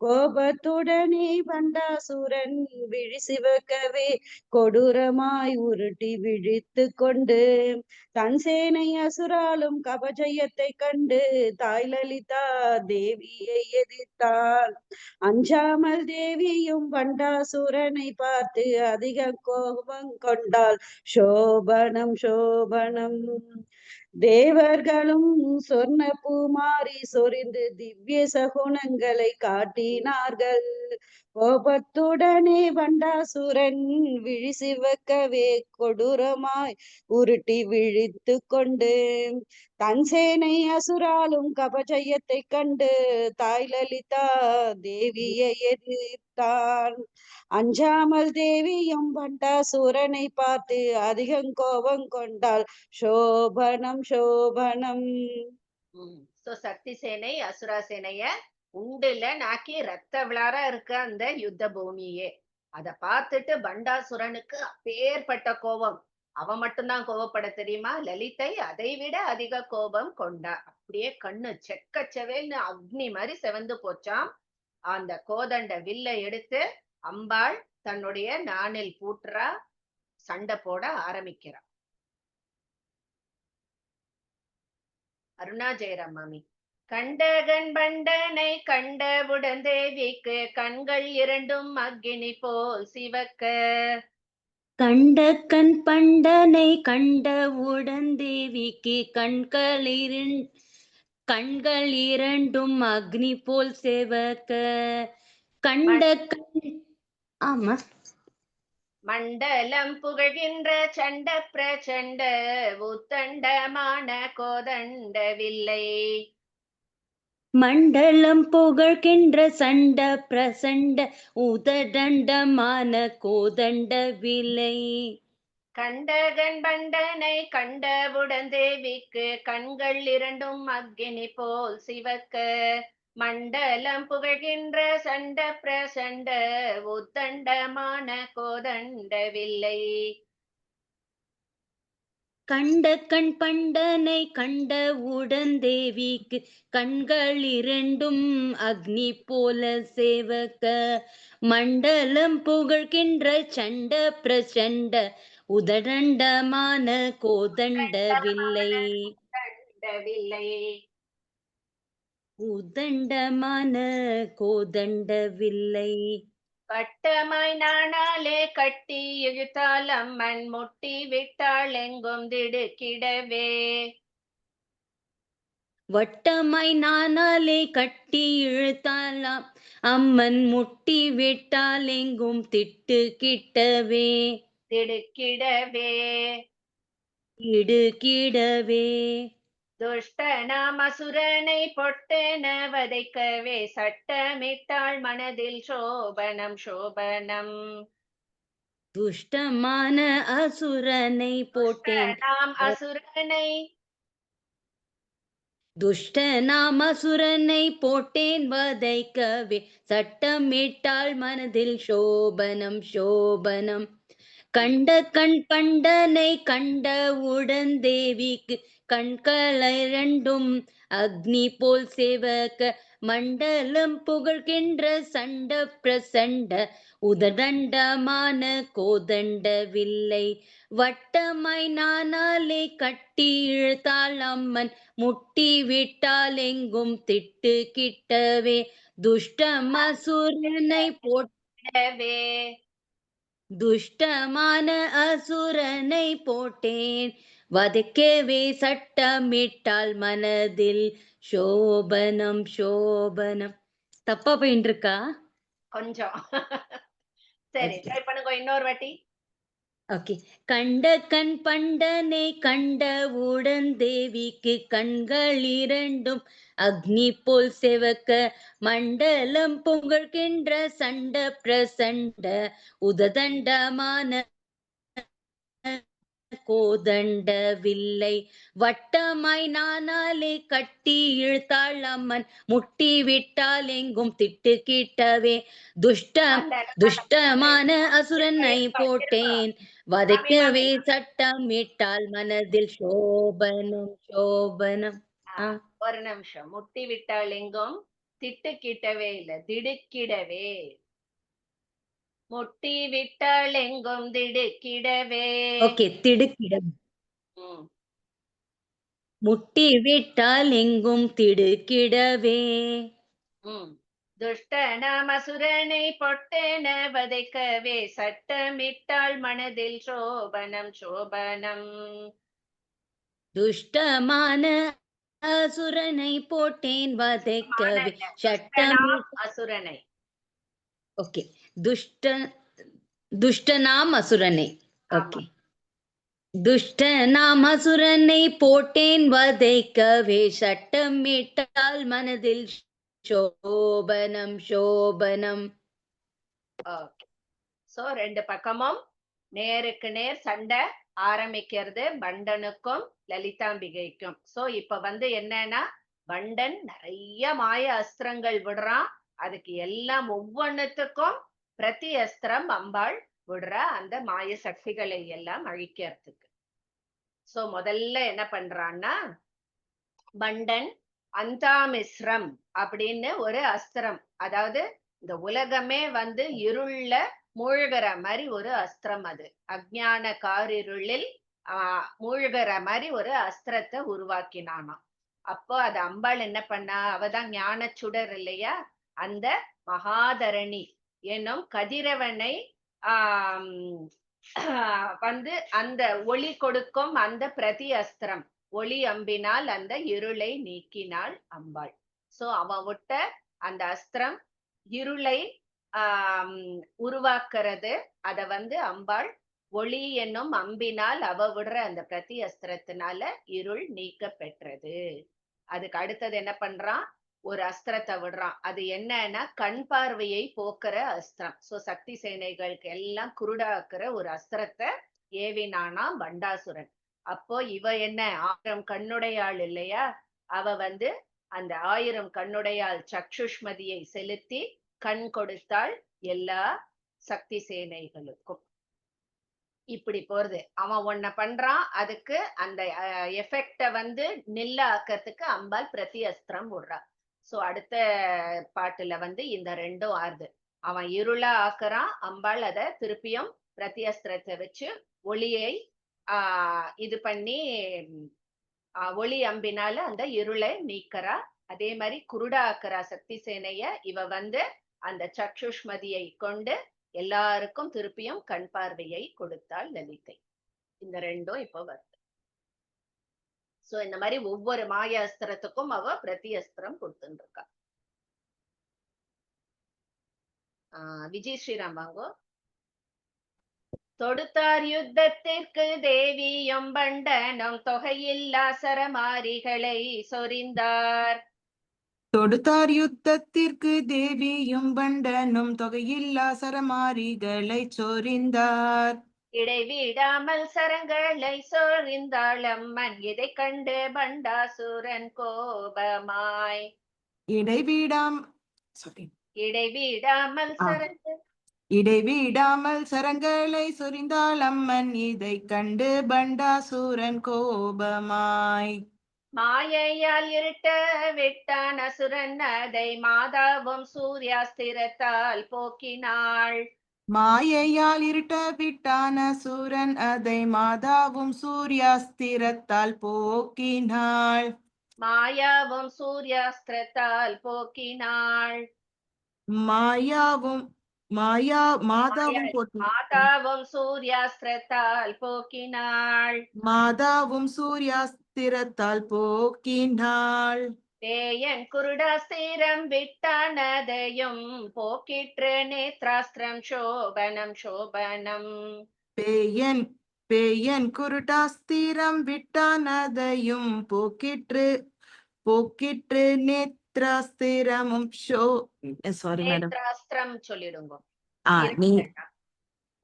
[SPEAKER 8] கோபத்துடனே பண்டாசுரன் விழி சிவக்கவே கொடூரமாய் உருட்டி விழித்து கொண்டு தன் சேனை அசுராலும் கபஜயத்தை கண்டு தாய் லலிதா தேவியை எதிர்த்தாள். அஞ்சாமல் தேவியும் பண்டாசுரனை பார்த்து அதிக கோபம் கொண்டாள். சோபனம் சோபனம். தேவர்களும் சொர்ண பூமாரி சொரிந்து திவ்ய சகுனங்களை காட்டினார்கள். கோபத்துடனே பண்டாசுரன் விழி சிவக்கவே கொடூரமாய் உருட்டி விழித்து கொண்டு தன் சேனை அசுராலும் கபஜயத்தை கண்டு தாய் லலிதா தேவியை எதிர்த்தான். அஞ்சாமல் தேவியும் பண்டாசுரனை பார்த்து அதிகம் கோபம் கொண்டாள். சோபனம் சோபனம்.
[SPEAKER 1] சோ சக்தி சேனை அசுரா சேனைய உண்டுல நாக்கி ரத்த விளாரா இருக்க அந்த யுத்த பூமியே. அத பார்த்துட்டு பண்டாசுரனுக்கு அப்பேற்பட்ட கோபம். அவன் மட்டும்தான் கோபப்பட தெரியுமா? லலிதை அதை விட அதிக கோபம் கொண்டா. அப்படியே கண்ணு செக்கச்சவேல்னு அக்னி மாதிரி செவந்து போச்சாம். அந்த கோதண்ட வில்லை எடுத்து அம்பாள் தன்னுடைய நாணில் பூட்டுறா, சண்டை போட ஆரம்பிக்கிறா. அருணா ஜெயராம் மாமி. கண்டகன் பண்டனை கண்டவுடன் தேவிக்கு கண்கள் இரண்டும் அக்கினி போல் சிவக்க.
[SPEAKER 5] கண்டகன் பண்டனை கண்டவுடன் தேவிக்கு கண்கள் இரண்டும் அக்னி போல் சிவக்க. கண்டகன் ஆமா.
[SPEAKER 1] மண்டலம் புகழ்கின்ற சண்ட பிரச்சண்ட உத்தண்டமான கோதண்ட வில்லை.
[SPEAKER 5] மண்டலம் புகழ்கின்ற சண்ட பிரசண்ட உதடண்டமான கோதண்ட விலை.
[SPEAKER 1] கண்டகன் பண்டனை கண்டவுடன் தேவிக்கு கண்கள் இரண்டும் அக்கினி போல் சிவக்க. மண்டலம் புகழ்கின்ற சண்ட பிரசண்ட உத்தண்டமான கோதண்ட வில்லை.
[SPEAKER 5] கண்டகன் பண்டனை கண்டவுடன் தேவிக்கு கண்கள் இரண்டும் அக்னி போல சேவக்க. மண்டலம் புகழ்கின்ற சண்ட பிரசண்ட உதடண்டமான கோதண்ட வில்லை. உதண்டமான கோதண்ட வில்லை.
[SPEAKER 1] வட்டமாய் நாணாலே கட்டி இழுத்தால் அம்மன் முட்டி விட்டாள் எங்கும் திடுக்கிடவே.
[SPEAKER 5] வட்டமாய் நானாலே கட்டி இழுத்தாலாம் அம்மன் முட்டி விட்டால் எங்கும் திட்டு கிட்டவே.
[SPEAKER 1] திடுக்கிடவே
[SPEAKER 5] இடுகிடவே.
[SPEAKER 1] துஷ்டனாம் அசுரனை பொட்டென வதைக்கவே சட்டமிட்டாள் மனதில் சோபனம் சோபனம்.
[SPEAKER 5] துஷ்டமான அசுரனை போட்டேன். துஷ்டனாம் அசுரனை போட்டேன் வதைக்கவே சட்டமிட்டாள் மனதில் சோபனம் சோபனம். கண்ட கண் பண்டனை கண்டவுடன் தேவிக்கு கண்கள் இரண்டும் அக்னி போல் சேவக்க. மண்டலம் புகழ்கின்ற சண்ட பிரசண்ட உதடண்டமான கோதண்ட வில்லை. வட்டமாய் நானாலே கட்டி இழுத்தாள் அம்மன் முட்டி விட்டால் எங்கும் திட்டு கிட்டவே. துஷ்டம் அசுரனை போட்டவே. துஷ்டமான அசுரனை போட்டேன் வதைக்கவே சட்டமிட்டால் மனதில் சோபனம் சோபனம். தப்பா போயிட்டு இருக்கா?
[SPEAKER 1] கொஞ்சம் சரி ட்ரை பண்ணுங்க இன்னொரு வாட்டி.
[SPEAKER 5] ஓகே. கண்ட கண் பண்டனை கண்டவுடன் தேவிக்கு கண்கள் இரண்டும் அக்னி போல் செவக்க மண்டலம் பொங்கழ்கின்ற சண்ட பிரசண்ட உததண்டமான கோதண்ட வில்லை வட்டமாய் நானாலே கட்டி இழுத்தாள் அம்மன் முட்டி விட்டால் எங்கும் திட்டு கிட்டவே துஷ்டமான அசுரனை போட்டேன் வதைக்கவே சட்டம் இட்டால் மனதில் சோபனம் சோபனம்.
[SPEAKER 1] ஒரு நிமிஷம். முட்டி விட்டால் எங்கும் திட்டு கிட்டவே இல்ல, திடுக்கிடவே. முட்டி விட்டால் எங்கும் திடுக்கிடவே.
[SPEAKER 5] ஓகே, திடுக்கிடவே. முட்டி விட்டால் எங்கும் திடுக்கிடவே.
[SPEAKER 1] துஷ்டனாம் அசுரனை பொட்டென வதைக்கவே சட்டமிட்டாள் மனதில் சோபனம் சோபனம்.
[SPEAKER 5] துஷ்டமான அசுரனை போட்டேன் வதைக்கவே சட்டம்.
[SPEAKER 1] அசுரனை.
[SPEAKER 5] ஓகே, துஷ்டனாம் அசுரனை. ஓகே, துஷ்டனாம் அசுரனை போட்டேன் வதைக்கவே சட்டமிட்டால் மனதில் சோபனம் சோபனம்.
[SPEAKER 1] ஓகே. சோ ரெண்டு பக்கமும் நேருக்கு நேர் சண்டை ஆரம்பிக்கிறது பண்டனுக்கும் லலிதாம்பிகைக்கும். சோ இப்ப வந்து என்னன்னா, பண்டன் நிறைய மாய அஸ்திரங்கள் விடுறான். அதுக்கு எல்லாம் ஒவ்வொன்னுத்துக்கும் பிரதி அஸ்திரம் அம்பாள் விடுறா, அந்த மாய சக்திகளை எல்லாம் அழிக்கிறதுக்கு. சோ முதல்ல என்ன பண்றான்னா, பண்டன் அந்தாமிஸ்ரம் அப்படின்னு ஒரு அஸ்திரம், அதாவது இந்த உலகமே வந்து இருள்ல மூழ்கிற மாதிரி ஒரு அஸ்திரம், அது அஜ்ஞான காரிருளில் மூழ்கிற மாதிரி ஒரு அஸ்திரத்தை உருவாக்கினானாம். அப்போ அது அம்பாள் என்ன பண்ணா, அவதான் ஞான சுடர் இல்லையா, அந்த மகாதரணி என்னும் கதிரவனை வந்து அந்த ஒளி கொடுக்கும் அந்த பிரதி அஸ்திரம் ஒளி அம்பினால் அந்த இருளை நீக்கினாள் அம்பாள். சோ அவ விட்ட அந்த அஸ்திரம் இருளை உருவாக்குறது. அத வந்து அம்பாள் ஒளி என்னும் அம்பினால் அவ விடுற அந்த பிரதி அஸ்திரத்தினால இருள் நீக்க பெற்றது. அதுக்கு அடுத்தது என்ன பண்றான், ஒரு அஸ்திரத்தை விடுறான். அது என்னன்னா, கண் பார்வையை போக்குற அஸ்திரம். சோ சக்தி சேனைகளுக்கு எல்லாம் குருடாக்குற ஒரு அஸ்திரத்தை ஏவினானா பண்டாசுரன். அப்போ இவ என்ன 1000 கண்ணுடையாள் இல்லையா, அவ வந்து அந்த 1000 கண்ணுடையாள் சக்ஷுஷ்மதியை செலுத்தி கண் கொடுத்தாள் எல்லா சக்தி சேனைகளுக்கும். இப்படி போறது. அவன் ஒன்ன பண்றான், அதுக்கு அந்த எஃபெக்ட வந்து நில்ல ஆக்கிறதுக்கு அம்பாள் பிரதி அஸ்திரம் விடுறா. சோ அடுத்த பாட்டுல வந்து இந்த ரெண்டும் ஆறுது. அவன் இருளா ஆக்குறான், அம்பாள் அத திருப்பியும் பிரதி அஸ்திரத்தை வச்சு ஒளியை இது பண்ணி ஒளி அம்பினால அந்த இருளை நீக்கிறா. அதே மாதிரி குருடா ஆக்குறா சக்தி சேனைய. இவ வந்து அந்த சக்ஷுஷ்மதியை கொண்டு எல்லாருக்கும் திருப்பியும் கண் பார்வையை கொடுத்தாள் லலிதை. இந்த ரெண்டும் இப்ப வருது. சோ இந்த மாதிரி ஒவ்வொரு மாய அஸ்திரத்துக்கும் அவ பிரதி அஸ்திரம் கொடுத்துட்டு இருக்கா. விஜய் ஸ்ரீராம் வாங்கோ. தொடுத்தார் யுத்தத்திற்கு தேவியும் பண்டனும் தொகையில்லா சரமாரிகளை சொரிந்தார்.
[SPEAKER 9] தொடுத்தார் யுத்தத்திற்கு தேவியும் பண்டனும் தொகையில்லா சரமாரிகளை சொரிந்தார்.
[SPEAKER 1] இடைவிடாமல் சரங்களை சொரிந்தாள் அம்மன், இதை கண்டு பண்டாசுரன் கோபமாய்.
[SPEAKER 9] இடைவிடாமல் சரங்களை சொரிந்தாள் அம்மன், இதை கண்டு பண்டாசுரன் கோபமாய்.
[SPEAKER 1] மாயையால் இருட்ட விட்டான் அசுரன், அதை மாதாவும் சூர்யாஸ்திரத்தால் போக்கினாள்.
[SPEAKER 9] மாயையால் இருட்ட விட்டான் அசுரன், அதை மாதாவும் சூர்யாஸ்திரத்தால் போக்கினாள்.
[SPEAKER 1] மாயாவும் சூர்யாஸ்திரத்தால் போக்கினாள்.
[SPEAKER 9] மாதாவும்
[SPEAKER 1] சூர்யாஸ்திரத்தால் போக்கினாள்.
[SPEAKER 9] மாதாவும் சூர்யாஸ்திரத்தால் போக்கினாள்.
[SPEAKER 1] பேயன் குருடாஸ்திரம் விட்டானதையும் போக்கிற்று நேத்ராஸ்திரம் சோபனம் சோபனம்.
[SPEAKER 9] பேயன் பேயன் குருடாஸ்திரம் விட்டான் அதையும் போக்கிற்று நேத்ராஸ்திரமும் சாரி மேடம்.
[SPEAKER 1] நேத்ராஸ்திரம் சொல்லிடுங்க.
[SPEAKER 9] நீ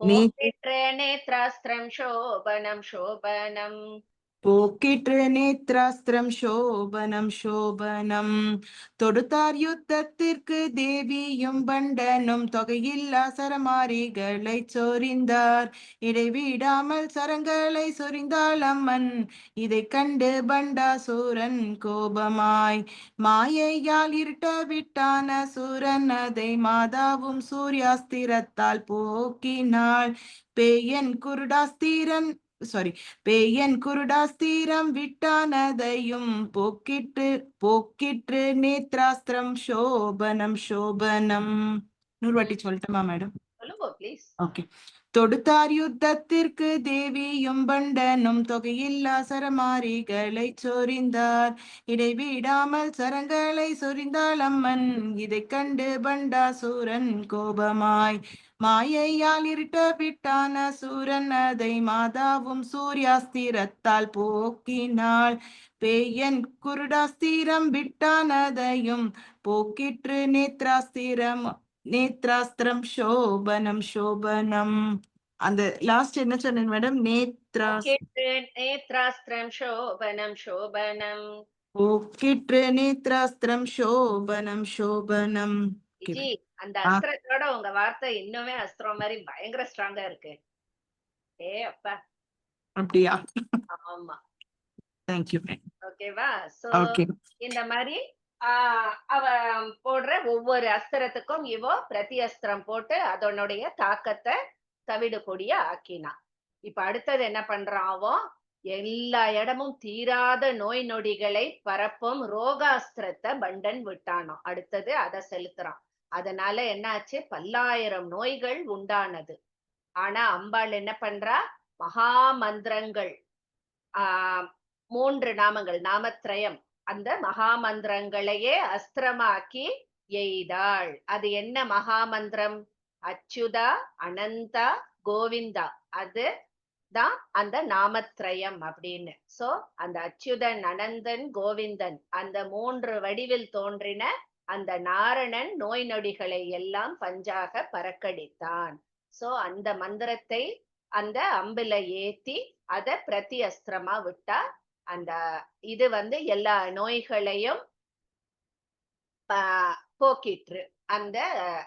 [SPEAKER 1] போக்கிற்று நேத்ராஸ்திரம் சோபனம் சோபனம்.
[SPEAKER 9] போக்கிற்று நேத்ராஸ்திரம் சோபனம். தொடுத்தார் யுத்தத்திற்கு தேவியும் பண்டனும் தொகையில்லா சரமாரிகளை சொரிந்தார். இடைவிடாமல் சரங்களை சொரிந்தாள் அம்மன். இதை கண்டு பண்டாசூரன் கோபமாய் மாயையால் இருட்ட விட்டான சூரன் அதை மாதாவும் சூர்யாஸ்திரத்தால் போக்கினாள். பேயன் குருடாஸ்திரம் விட்டானதையும் போக்கிற்று நேத்ராஸ்திரம் சோபனம். நூறு வாட்டி சொல்லட்டுமா மேடம்?
[SPEAKER 1] சொல்லுங்க ப்ளீஸ்.
[SPEAKER 9] ஓகே. தொடுத்தார் யுத்தத்திற்கு தேவியும் பண்டனும் தொகையில்லா சரமாரிகளை சொரிந்தார். இடைவிடாமல் சரங்களை சொரிந்தாள் அம்மன். இதை கண்டு பண்டாசூரன் கோபமாய் மாயையால் இருட்ட விட்டான சூரன் அதை மாதாவும் சூர்யாஸ்திரத்தால் போக்கினாள். பேயன் குருடாஸ்திரம் விட்டானதையும் போக்கிற்று நேத்ராஸ்திரம் சோபனம். அந்த லாஸ்ட் என்ன சொன்னேன் மேடம்?
[SPEAKER 1] நேத்ராஸ்திரம் சோபனம்.
[SPEAKER 9] போக்கிற்று நேத்ராஸ்திரம் சோபனம்.
[SPEAKER 1] விஜி, அந்த அஸ்திரத்தோட உங்க வார்த்தை இன்னுமே அஸ்திரம் மாதிரி பயங்கர ஸ்ட்ராங்கா இருக்கு. அப்பா,
[SPEAKER 9] அப்படியா?
[SPEAKER 1] ஆமா.
[SPEAKER 9] தேங்க்யூ.
[SPEAKER 1] ஓகேவா? சோ இந்த மாதிரி அவ போடுற ஒவ்வொரு அஸ்திரத்துக்கும் இவோ பிரதி அஸ்திரம் போட்டு அதனுடைய தாக்கத்தை தவிடு பொடிய ஆக்கினா. இப்ப அடுத்தது என்ன பண்றான்? அவன் எல்லா இடமும் தீராத நோய் நொடிகளை பரப்பும் ரோகாஸ்திரத்தை பண்டன் விட்டானோ. அடுத்தது அதை செலுத்துறான். அதனால என்னாச்சு? 10,000 நோய்கள் உண்டானது. ஆனா அம்பாள் என்ன பண்றா? மகா மந்திரங்கள் 3 நாமங்கள், நாமத்ரயம், அந்த மகா மந்திரங்களையே அஸ்திரமாக்கி எய்தாள். அது என்ன மகா மந்திரம்? அச்சுதா, அனந்தா, கோவிந்தா. அதுதான் அந்த நாமத்ரயம் அப்படின்னு. சோ அந்த அச்சுதன், அனந்தன், கோவிந்தன், அந்த 3 வடிவில் தோன்றின அந்த நாரணன் நோய் நொடிகளை எல்லாம் பஞ்சாக பறக்கடித்தான். சோ அந்த மந்திரத்தை அந்த அம்புல ஏத்தி அத பிரதி அஸ்திரமா விட்டா அந்த இது எல்லா நோய்களையும் போக்கிற்று அந்த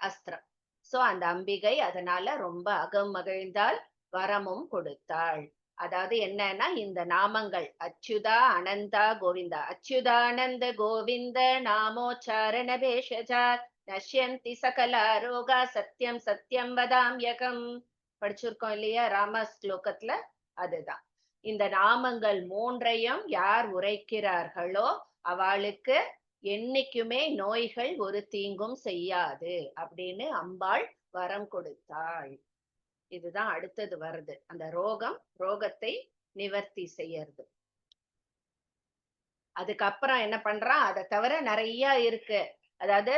[SPEAKER 1] அஸ்திரம். சோ அந்த அம்பிகை அதனால ரொம்ப அகம் மகிழ்ந்தாள், வரமும் கொடுத்தாள். அதாவது என்னன்னா, இந்த நாமங்கள் அச்சுதா, அனந்தா, கோவிந்தா. அச்சுதானந்த கோவிந்த நாமோச்சாரண பேஷஜாத் நஷ்யந்தி சகலா ரோகா சத்யம் சத்யம் வதாம்யகம். படிச்சிருக்கோம் இல்லையா ராம ஸ்லோகத்துல? அதுதான். இந்த நாமங்கள் 3ஐயும் யார் உரைக்கிறார்களோ அவளுக்கு என்னைக்குமே நோய்கள் ஒரு தீங்கும் செய்யாது அப்படின்னு அம்பாள் வரம் கொடுத்தாள். இதுதான் அடுத்தது வருது. அந்த ரோகத்தை நிவர்த்தி செய்யறது. அதுக்கப்புறம் என்ன பண்றான்? அதை தவிர நிறைய இருக்கு. அதாவது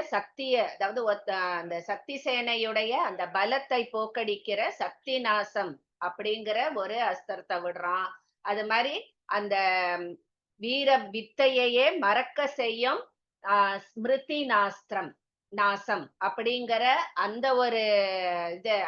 [SPEAKER 1] அந்த சக்தி சேனையுடைய அந்த பலத்தை போக்கடிக்கிற சக்தி நாசம் அப்படிங்கிற ஒரு அஸ்திரத்தை விடுறான். அது மாதிரி அந்த வீர வித்தையே மறக்க செய்யும் ஸ்மிருதி நாசம் அப்படிங்கிற அந்த ஒரு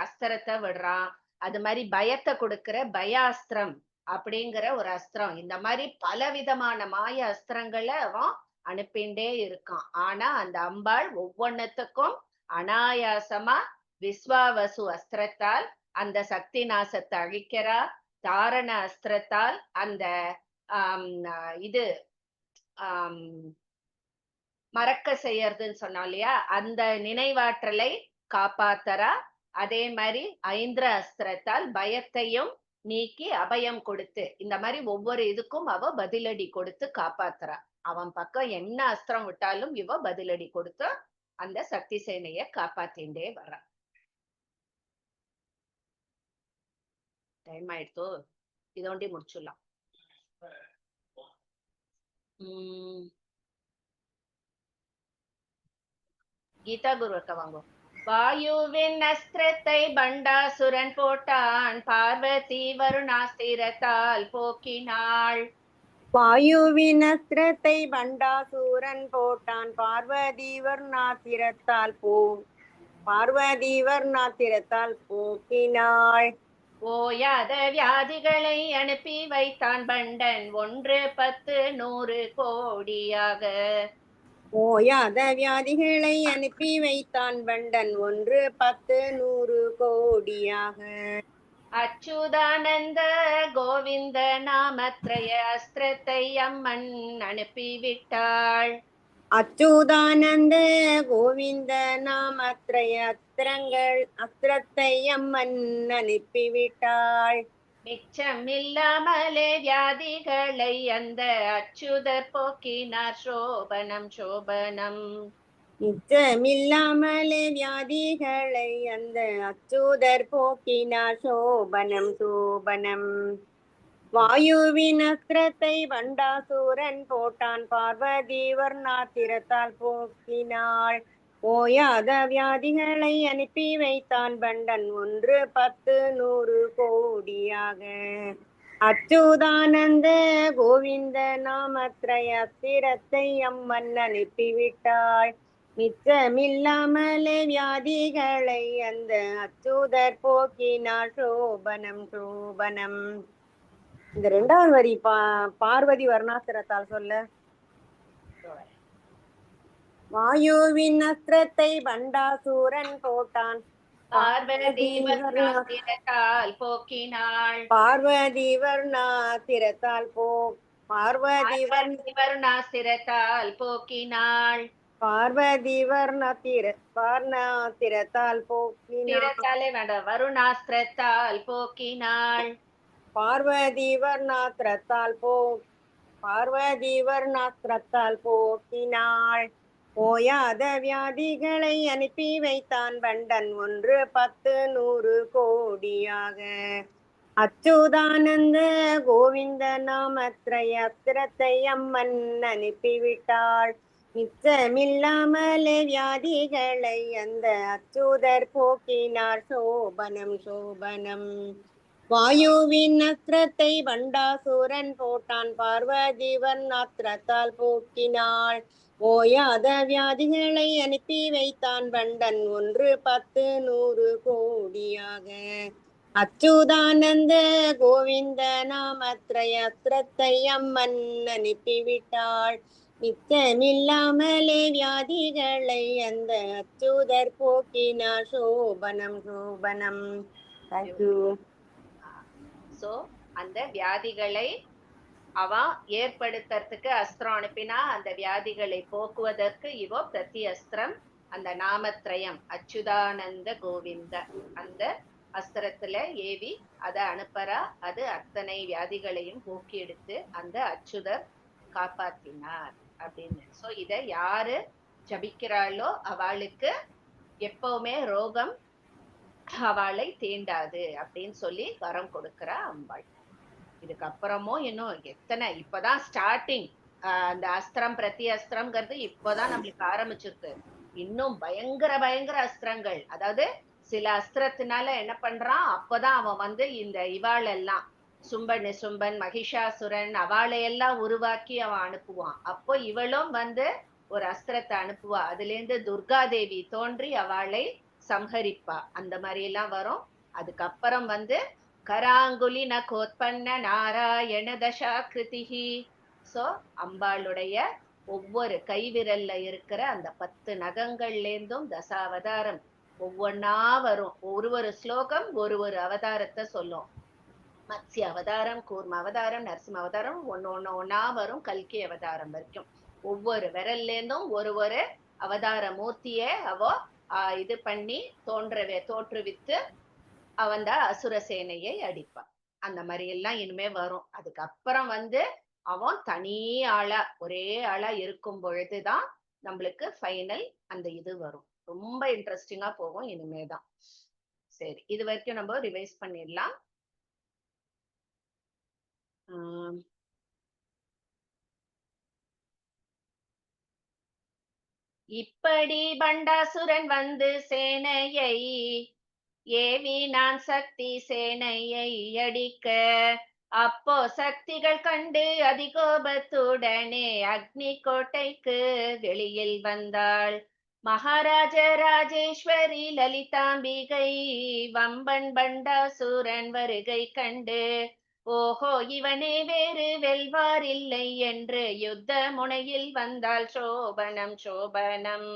[SPEAKER 1] அஸ்திரத்தை விடுறான். அது மாதிரி பயத்தை கொடுக்கிற பயாஸ்திரம் அப்படிங்கிற ஒரு அஸ்திரம். இந்த மாதிரி பலவிதமான மாய அஸ்திரங்களை அவன் அனுப்பிண்டே இருக்கான். ஆனா அந்த அம்பாள் ஒவ்வொன்னத்துக்கும் அனாயாசமா விஸ்வாவசு அஸ்திரத்தால் அந்த சக்தி நாசத்தை அழிக்கிறா. தாரண அஸ்திரத்தால் அந்த மறக்க செய்யறதுன்னு சொன்னோம் இல்லையா, அந்த நினைவாற்றலை காப்பாத்தரா. அதே மாதிரி ஐந்திர அஸ்திரத்தால் பயத்தையும் நீக்கி அபயம் கொடுத்து, இந்த மாதிரி ஒவ்வொரு இதுக்கும் அவ பதிலடி கொடுத்து காப்பாத்துறா. அவன் பக்கம் என்ன அஸ்திரம் விட்டாலும் இவ பதிலடி கொடுத்து அந்த சக்தி சேனைய காப்பாத்திண்டே வர்றா. டைம் ஆயிடுத்தோ, இதோண்டி முடிச்சுடலாம். கீதா குரு அக்கா வாங்க. வாயுவின் அஸ்திரத்தை பண்டாசுரன் போட்டான், பார்வதி வருணாஸ்திரத்தால் போக்கினாள்.
[SPEAKER 10] வாயுவின் அஸ்திரத்தை பண்டாசூரன் போட்டான், பார்வதி வர்ணாத்திரத்தால் போக்கினாள்.
[SPEAKER 1] ஓயாத வியாதிகளை அனுப்பி வைத்தான் பண்டன், 1 10 100 கோடியாக.
[SPEAKER 10] ஓயாத வியாதிகளை அனுப்பி வைத்தான் பண்டன், 1 10 100 கோடியாக.
[SPEAKER 1] அச்சுதானந்த கோவிந்த நாமத்ரய அஸ்திரத்தை அம்மன் அனுப்பிவிட்டாள்.
[SPEAKER 10] அச்சுதானந்த கோவிந்த நாமத்ரய அஸ்திரத்தை அம்மன் அனுப்பிவிட்டாள்.
[SPEAKER 1] மிச்சமில்லாமலே வியாதிகளை அந்த அச்சுதர் போக்கினார், சோபனம் சோபனம்.
[SPEAKER 10] மிச்சமில்லாமலே வியாதிகளை அந்த அச்சுதர் போக்கினார், சோபனம் சோபனம். வாயுவின் அஸ்திரத்தை பண்டாசூரன் போட்டான், பார்வதி வர்ணாத்திரத்தால் போக்கினாள். ஓயாத வியாதிகளை அனுப்பி வைத்தான் பண்டன், 1 10 100 கோடியாக. அச்சுதானந்த கோவிந்த நாமத்ரய அஸ்திரத்தை அம்மன் அனுப்பிவிட்டாள். மிச்சமில்லாமலே வியாதிகளை அந்த அச்சுதர் போக்கினார், சோபனம் சோபனம். இந்த 2வது வரி பார்வதி வர்ணாசிரத்தால் சொல்ல. வாயுவின் அஸ்திரத்தை பண்டாசூரன் போட்டான்,
[SPEAKER 1] பார்வதி வர்ணாத்திரத்தால் போக்கினாள்.
[SPEAKER 10] பார்வதி வர்ணாத்திரத்தால்
[SPEAKER 1] போக்கினாள்.
[SPEAKER 10] பார்வதி வர்ணாத்திரத்தால் போக்கினாள்.
[SPEAKER 1] வருணாஸ்திரத்தால் போக்கினாள்.
[SPEAKER 10] பார்வதி வர்ணாஸ்திரத்தால் போக்கினாள். ஓயாத வியாதிகளை அனுப்பி வைத்தான் பண்டன், 1 10 100 கோடியாக. அச்சுதானந்த கோவிந்த நாமத்ரய அஸ்திரத்தை அம்மன் அனுப்பிவிட்டாள். மிச்சமில்லாமலே வியாதிகளை அந்த அச்சுதர் போக்கினார், சோபனம் சோபனம். வாயுவின் அஸ்திரத்தை பண்டாசூரன் போட்டான், பார்வதி வர்ணாத்திரத்தால் போக்கினாள். ஓயாத வியாதிகளை அனுப்பி வைத்தான் பண்டன், 1 10 100 கோடியாக. அச்சுதானந்த கோவிந்த நாமத்ரய அஸ்திரத்தை அம்மன் அனுப்பிவிட்டாள். மிச்சமில்லாமலே வியாதிகளை அந்த அச்சுதர் போக்கினார், சோபனம் சோபனம். தேங்க்யூ.
[SPEAKER 1] சோ அந்த வியாதிகளை அவன் ஏற்படுத்துறதுக்கு அஸ்திரம் அனுப்பினா, அந்த வியாதிகளை போக்குவதற்கு இவோ பிரதி அஸ்திரம் அந்த நாமத்ரயம் அச்சுதானந்த கோவிந்த அந்த அஸ்திரத்துல ஏவி அதை அனுப்பறா. அது அத்தனை வியாதிகளையும் போக்கி எடுத்து அந்த அச்சுதர் காப்பாத்தினார் அப்படின்னு. சோ இத யாரு ஜபிக்கிறாளோ அவளுக்கு எப்பவுமே ரோகம் அவளை தீண்டாது அப்படின்னு சொல்லி வரம் கொடுக்கிறா அம்பாள். இதுக்கப்புறமும் இன்னும் எத்தனை, இப்பதான் ஸ்டார்டிங். அந்த அஸ்திரம் பிரதி அஸ்திரம்ங்கிறது இப்பதான் நம்மளுக்கு ஆரம்பிச்சிருக்கு. இன்னும் பயங்கர பயங்கர அஸ்திரங்கள். அதாவது சில அஸ்திரத்தினால என்ன பண்றான், அப்பதான் அவன் இந்த இவாள் எல்லாம் சும்பன் நிசும்பன் மகிஷாசுரன் அவளையெல்லாம் உருவாக்கி அவன் அனுப்புவான். அப்போ இவளும் ஒரு அஸ்திரத்தை அனுப்புவா. அதுல இருந்து துர்காதேவி தோன்றி அவளை சம்ஹரிப்பா. அந்த மாதிரி எல்லாம் வரும். அதுக்கப்புறம் கராங்குலி நகோத்பன்ன நாராயண தசாகிருதிஹி. சோ அம்பாளுடைய ஒவ்வொரு கைவிரல்ல இருக்கிற அந்த 10 நகங்கள்ல இருந்தும் தசாவதாரம் ஒவ்வொன்னா வரும். ஒரு ஸ்லோகம் ஒரு அவதாரத்தை சொல்லும். மத்ஸ்ய அவதாரம், கூர்ம அவதாரம், நரசிம்ம அவதாரம், ஒன்னா வரும். கல்கி அவதாரம் வரைக்கும் ஒவ்வொரு விரல்ல இருந்தும் ஒரு அவதார மூர்த்திய அவ இது பண்ணி தோற்றுவித்து அவன் அசுரசேனையை அடிப்பான். அந்த மாதிரி எல்லாம் இனிமே வரும். அதுக்கப்புறம் அவன் தனி ஆளா ஒரே ஆளா இருக்கும் பொழுதுதான் நம்மளுக்கு ஃபைனல் அந்த இது வரும். ரொம்ப இன்ட்ரெஸ்டிங்கா போகும் இனிமேதான். சரி, இது வரைக்கும் நம்ம ரிவைஸ் பண்ணிடலாம். இப்படி பண்டாசுரன் வந்து சேனையை ஏவி நான் சக்தி சேனையை அடிக்க, அப்போ சக்திகள் கண்டு அதிகோபத்துடனே அக்னி கோட்டைக்கு வெளியில் வந்தாள். மகாராஜ ராஜேஸ்வரி லலிதாம்பிகை வம்பன் பண்டாசுரன் வருகை கண்டு, ஓஹோ இவனே வேறு வெல்வாரில்லை என்று யுத்த முனையில் வந்தாள். சோபனம் சோபனம்.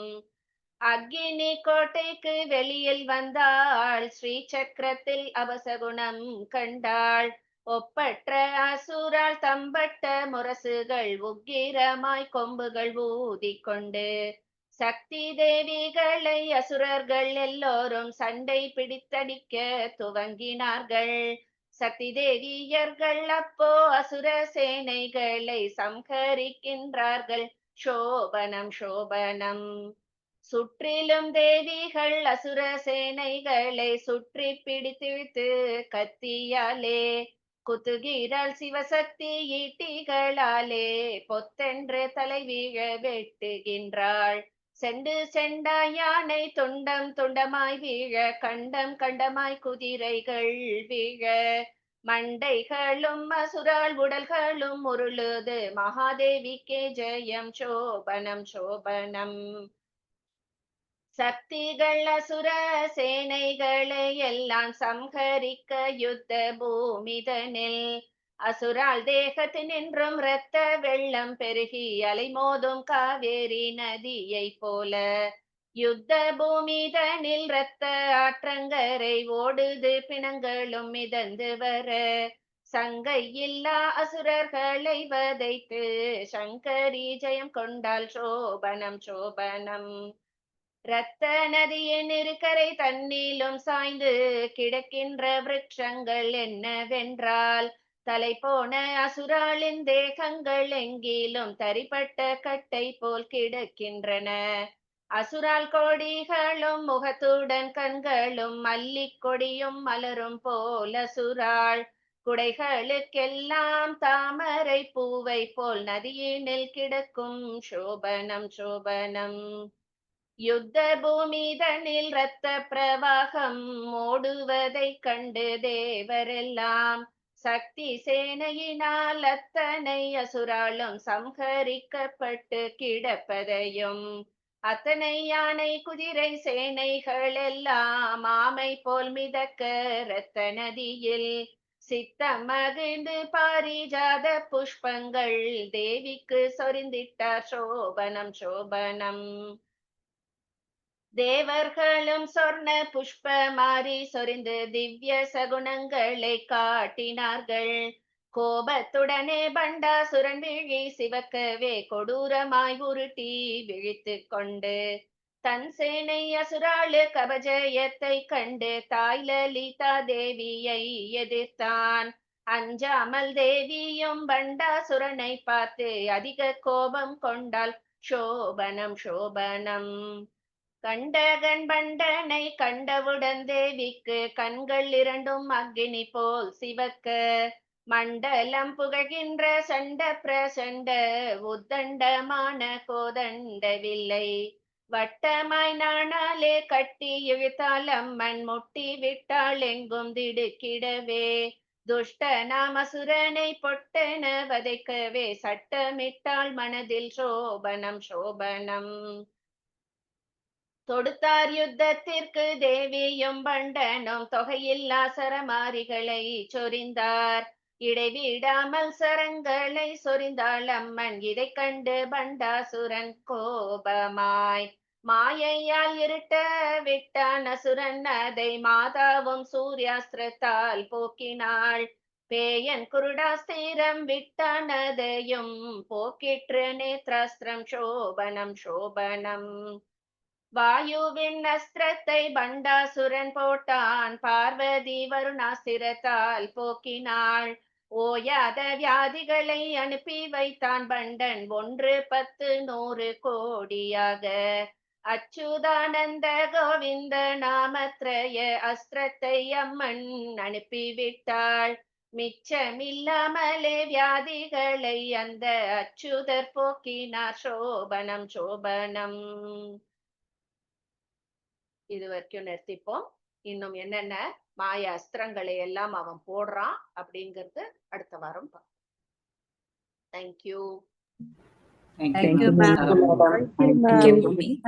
[SPEAKER 1] அக்னி கோட்டைக்கு வெளியில் வந்தாள். ஸ்ரீ சக்கரத்தில் அவசகுணம் கண்டாள். ஒப்பற்ற அசுரால் தம்பட்ட முரசுகள் உக்கிரமாய் கொம்புகள் ஊதிக்கொண்டு சக்தி தேவிகளை அசுரர்கள் எல்லோரும் சண்டை பிடித்தடிக்க துவங்கினார்கள். சக்தி தேவியர்கள் அப்போ அசுர சேனைகளை சம்ஹரிக்கின்றார்கள். சோபனம் சோபனம். சுற்றிலும் தேவிகள் அசுர சேனைகளை சுற்றி பிடித்திழுத்து கத்தியாலே குத்துகிறாள். சிவசக்தி ஈட்டிகளாலே பொத்தென்று தலை வீழ வெட்டுகின்றாள். செண்டு செண்டாய் யானை துண்டம் துண்டமாய் வீழ, கண்டம் கண்டமாய் குதிரைகள் வீழ, மண்டைகளும் அசுரால் உடல்களும் உருளுது. மகாதேவிக்கே ஜெயம். சோபனம் சோபனம். சக்திகள் அசுர சேனைகளை எல்லாம் சம்ஹரிக்க யுத்த பூமிதனில் அசுரால் தேகத்தினின்றும் இரத்த வெள்ளம் பெருகி அலைமோதும் காவேரி நதியை போல யுத்த பூமிதனில் இரத்த ஆற்றங்கரை ஓடுது. பிணங்களும் மிதந்து வர சங்கை இல்லா அசுரர்களை வதைத்து சங்கரி ஜெயம் கொண்டாள். சோபனம் சோபனம். இரத்த நதியின் இருக்கரை தண்ணீலும் சாய்ந்து கிடக்கின்ற விருட்சங்கள் என்னவென்றால், தலை போன அசுராளின் தேகங்கள் எங்கிலும் தரிப்பட்ட கட்டை போல் கிடக்கின்றன. அசுரால் கொடிகளும் முகத்துடன் கண்களும் மல்லிக் கொடியும் மலரும் போல் அசுராள் குடைகளுக்கெல்லாம் தாமரை பூவை போல் நதியினில் கிடக்கும். சோபனம் சோபனம். யுத்த பூமிதனில் இரத்த பிரவாகம் ஓடுவதைக் கண்டு தேவரெல்லாம் சக்தி சேனையினால் அத்தனை அசுராலும் சம்ஹரிக்கப்பட்டு கிடப்பதையும், அத்தனை யானை குதிரை சேனைகள் எல்லாம் ஆமை போல் மிதக்க இரத்த நதியில் சித்தம் மகிழ்ந்து பாரிஜாத புஷ்பங்கள் தேவிக்கு சொரிந்திட்டார். சோபனம் சோபனம். தேவர்களும் சொர்ண புஷ்ப மாறி சொரிந்து திவ்ய சகுனங்களை காட்டினார்கள். கோபத்துடனே பண்டாசுரன் விழி சிவக்கவே கொடூரமாய் உருட்டி விழித்து கொண்டு தன் சேனை அசுராளு கபஜயத்தை கண்டு தாய் லலிதா தேவியை எதிர்த்தான். அஞ்சாமல் தேவியும் பண்டாசுரனை பார்த்து அதிக கோபம் கொண்டாள். சோபனம் சோபனம். கண்டகன் பண்டனை கண்டவுடன் தேவிக்கு கண்கள் இரண்டும் அக்னி போல் சிவக்க, மண்டலம் புகழ்கின்ற சண்ட பிரசண்ட உத்தண்டமான கோதண்டவில்லை வட்டமாய் நாணாலே கட்டி இழுத்தால் அம்மன் முட்டி விட்டாள் எங்கும் திடுக்கிடவே. துஷ்ட நாமசுரனை பொட்டென வதைக்கவே சட்டமிட்டாள் மனதில். சோபனம் சோபனம். தொடுத்தார் யுத்தத்திற்கு தேவியும் பண்டனும் தொகையில்லா சரமாரிகளை சொரிந்தார். இடைவிடாமல் சரங்களை சொரிந்தாள் அம்மன். இதை கண்டு பண்டாசுரன் கோபமாய் மாயையால் இருட்ட விட்டான் அசுரன். அதை மாதாவும் சூர்யாஸ்திரத்தால் போக்கினாள். பேயன் குருடாஸ்திரம் விட்டான் அதையும் போக்கிற்று நேத்ராஸ்திரம். சோபனம் சோபனம். வாயுவின் அஸ்திரத்தை பண்டாசுரன் போட்டான். பார்வதி வருணாஸ்திரத்தால் போக்கினாள். ஓயாத வியாதிகளை அனுப்பி வைத்தான் பண்டன் 1 10 100 கோடியாக. அச்சுதானந்த கோவிந்த நாமத்ரய அஸ்திரத்தை அம்மன் அனுப்பிவிட்டாள். மிச்சமில்லாமலே வியாதிகளை அந்த அச்சுதர் போக்கினார். சோபனம் சோபனம். இது வரைக்கும் நிறுத்திப்போம். இன்னும் என்னென்ன மாய அஸ்திரங்களை எல்லாம் அவன் போடுறான் அப்படிங்கிறது அடுத்த வாரம் பார்ப்போம். Thank you.
[SPEAKER 2] Thank you, ma'am.
[SPEAKER 8] Thank you, ma'am.